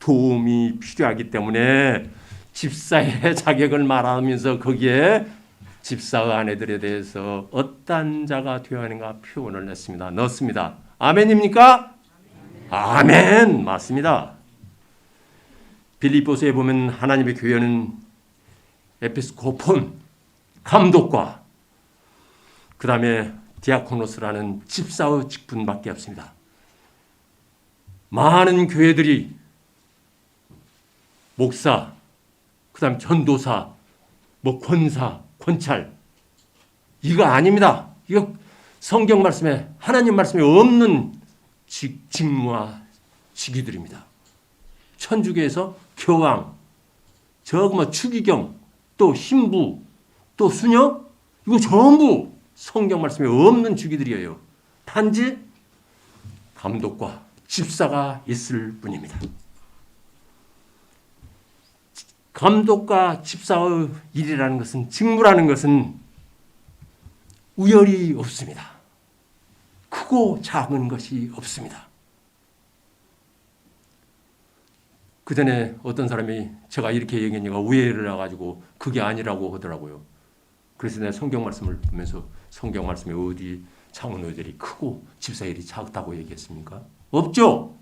도움이 필요하기 때문에 집사의 자격을 말하면서 거기에 집사의 아내들에 대해서 어떤 자가 되어야 하는가 표현을 넣습니다. 아멘입니까? 아멘. 맞습니다. 빌립보서에 보면 하나님의 교회는 에피스코폰, 감독과 그 다음에 디아코노스라는 집사의 직분밖에 없습니다. 많은 교회들이 목사, 그 다음 전도사, 권사, 권찰 이거 아닙니다. 이거 성경 말씀에 하나님 말씀에 없는 직무와 직위들입니다. 천주교에서 교황, 추기경, 또 신부, 또 수녀 이거 전부 성경 말씀에 없는 직위들이에요. 단지 감독과 집사가 있을 뿐입니다. 감독과 집사의 일이라는 것은 직무라는 것은 우열이 없습니다. 크고 작은 것이 없습니다. 그 전에 어떤 사람이 제가 이렇게 얘기하니까 오해를 해가지고 그게 아니라고 하더라고요. 그래서 내가 성경 말씀을 보면서 성경 말씀에 어디 장로들이 크고 집사일이 작다고 얘기했습니까? 없죠.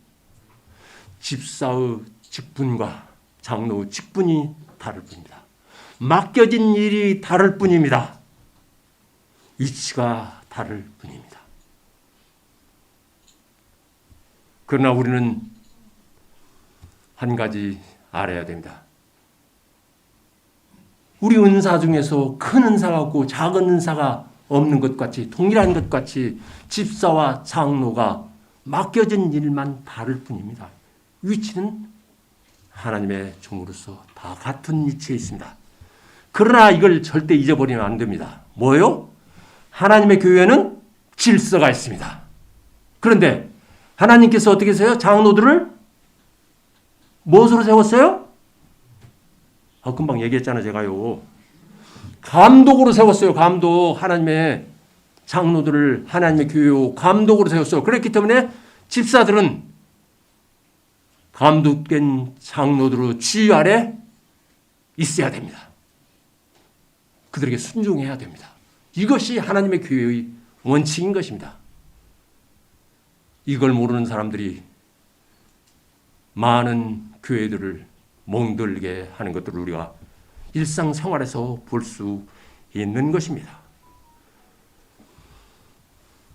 집사의 직분과 장로의 직분이 다를 뿐입니다. 맡겨진 일이 다를 뿐입니다. 위치가 다를 뿐입니다. 그러나 우리는 한 가지 알아야 됩니다. 우리 은사 중에서 큰 은사가 없고 작은 은사가 없는 것 같이 동일한 것 같이 집사와 장로가 맡겨진 일만 다를 뿐입니다. 위치는 하나님의 종으로서 다 같은 위치에 있습니다. 그러나 이걸 절대 잊어버리면 안 됩니다. 뭐요? 하나님의 교회는 질서가 있습니다. 그런데 하나님께서 어떻게 세요? 장로들을 무엇으로 세웠어요? 금방 얘기했잖아요, 제가요. 감독으로 세웠어요. 감독. 하나님의 장로들을 하나님의 교회 감독으로 세웠어요. 그렇기 때문에 집사들은 감독된 장로들의 지휘 아래 있어야 됩니다. 그들에게 순종해야 됩니다. 이것이 하나님의 교회의 원칙인 것입니다. 이걸 모르는 사람들이 많은 교회들을 멍들게 하는 것들을 우리가 일상생활에서 볼 수 있는 것입니다.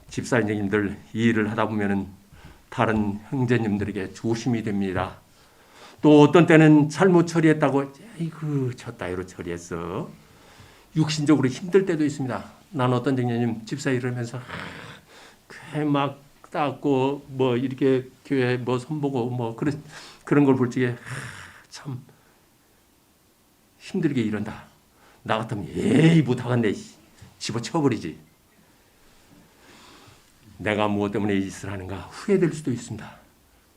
집사님들 이 일을 하다 보면은 다른 형제님들에게 조심이 됩니다. 또 어떤 때는 잘못 처리했다고 아이고 저 따위로 처리했어. 육신적으로 힘들 때도 있습니다. 난 어떤 형제님 집사 일을 하면서 막 닦고 뭐 이렇게 교회 뭐 손보고 뭐 그런 걸 볼 적에 참 힘들게 이런다. 나 같으면 에이 못하겠네 집어쳐버리지. 내가 무엇 때문에 이 짓을 하는가 후회될 수도 있습니다.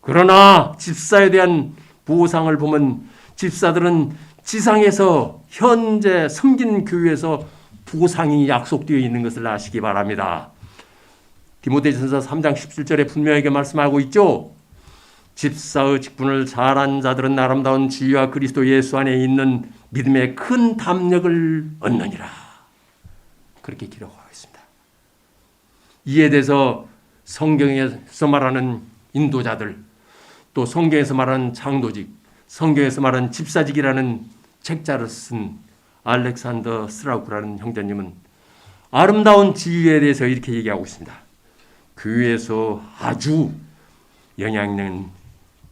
그러나 집사에 대한 보상을 보면 집사들은 지상에서 현재 섬기는 교회에서 보상이 약속되어 있는 것을 아시기 바랍니다. 디모데전서 3장 17절에 분명하게 말씀하고 있죠. 집사의 직분을 잘한 자들은 아름다운 지위와 그리스도 예수 안에 있는 믿음의 큰 담력을 얻느니라. 그렇게 기록하고 있습니다. 이에 대해서 성경에서 말하는 인도자들, 또 성경에서 말하는 장로직, 성경에서 말하는 집사직이라는 책자를 쓴 알렉산더 스라우크라는 형제님은 아름다운 지위에 대해서 이렇게 얘기하고 있습니다. 교회에서 아주 영향력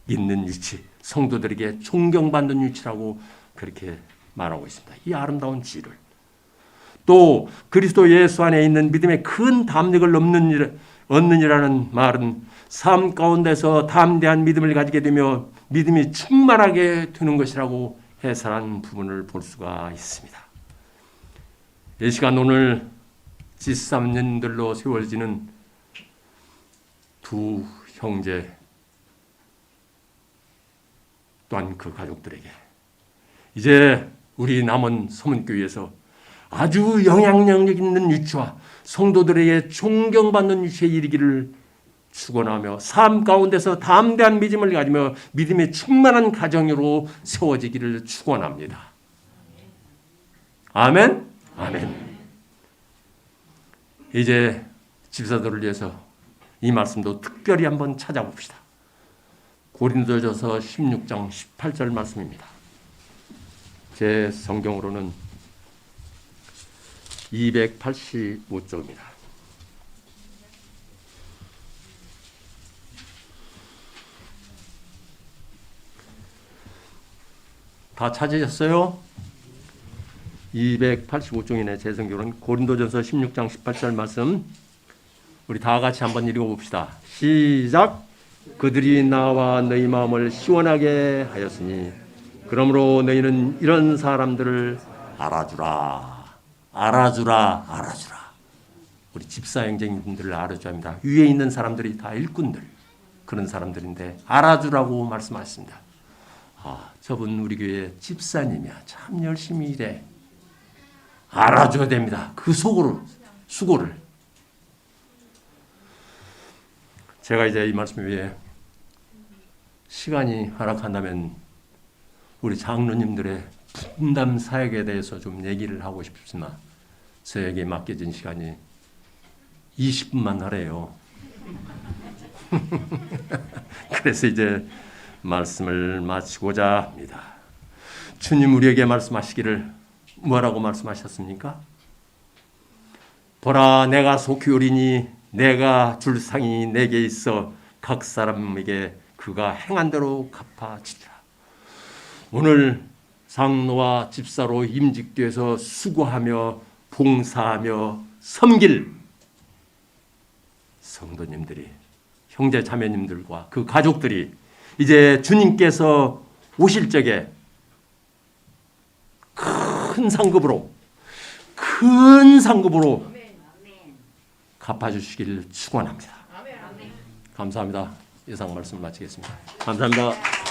있는 위치, 성도들에게 존경받는 위치라고 그렇게 말하고 있습니다. 이 아름다운 지위를. 또 그리스도 예수 안에 있는 믿음의 큰 담력을 얻느니라는 말은 삶 가운데서 담대한 믿음을 가지게 되며 믿음이 충만하게 되는 것이라고 해설한 부분을 볼 수가 있습니다. 이 시간 오늘 G3년들로 세워지는 두 형제 또한 그 가족들에게 이제 우리 남은 서문교회에서 아주 영향력 있는 위치와 성도들에게 존경받는 위치에 이르기를 축원하며 삶 가운데서 담대한 믿음을 가지며 믿음의 충만한 가정으로 세워지기를 축원합니다. 아멘. 아멘. 이제 집사들을 위해서 이 말씀도 특별히 한번 찾아봅시다. 고린도전서 16장 18절 말씀입니다. 제 성경으로는 285쪽입니다. 다 찾으셨어요? 285쪽이네. 제 성경은 고린도전서 16장 18절 말씀 우리 다 같이 한번 읽어봅시다. 시작. 그들이 나와 너희 마음을 시원하게 하였으니 그러므로 너희는 이런 사람들을 알아주라. 알아주라. 알아주라. 우리 집사 형제님들을 알아줘야 합니다. 위에 있는 사람들이 다 일꾼들 그런 사람들인데 알아주라고 말씀하셨습니다. 저분 우리 교회 집사님이야. 참 열심히 일해. 알아줘야 됩니다. 그 수고를. 제가 이제 이 말씀 위에 시간이 허락한다면 우리 장로님들의 분담 사역에 대해서 좀 얘기를 하고 싶지만 저에게 맡겨진 시간이 20분만 하래요. 그래서 이제 말씀을 마치고자 합니다. 주님 우리에게 말씀하시기를 뭐라고 말씀하셨습니까? 보라 내가 속히 오리니 내가 줄 상이 내게 있어 각 사람에게 그가 행한 대로 갚아주리라. 오늘 장로와 집사로 임직돼서 수고하며 봉사하며 섬길 성도님들이 형제 자매님들과 그 가족들이 이제 주님께서 오실 적에 큰 상급으로 갚아주시기를 축원합니다. 감사합니다. 이상 말씀을 마치겠습니다. 감사합니다.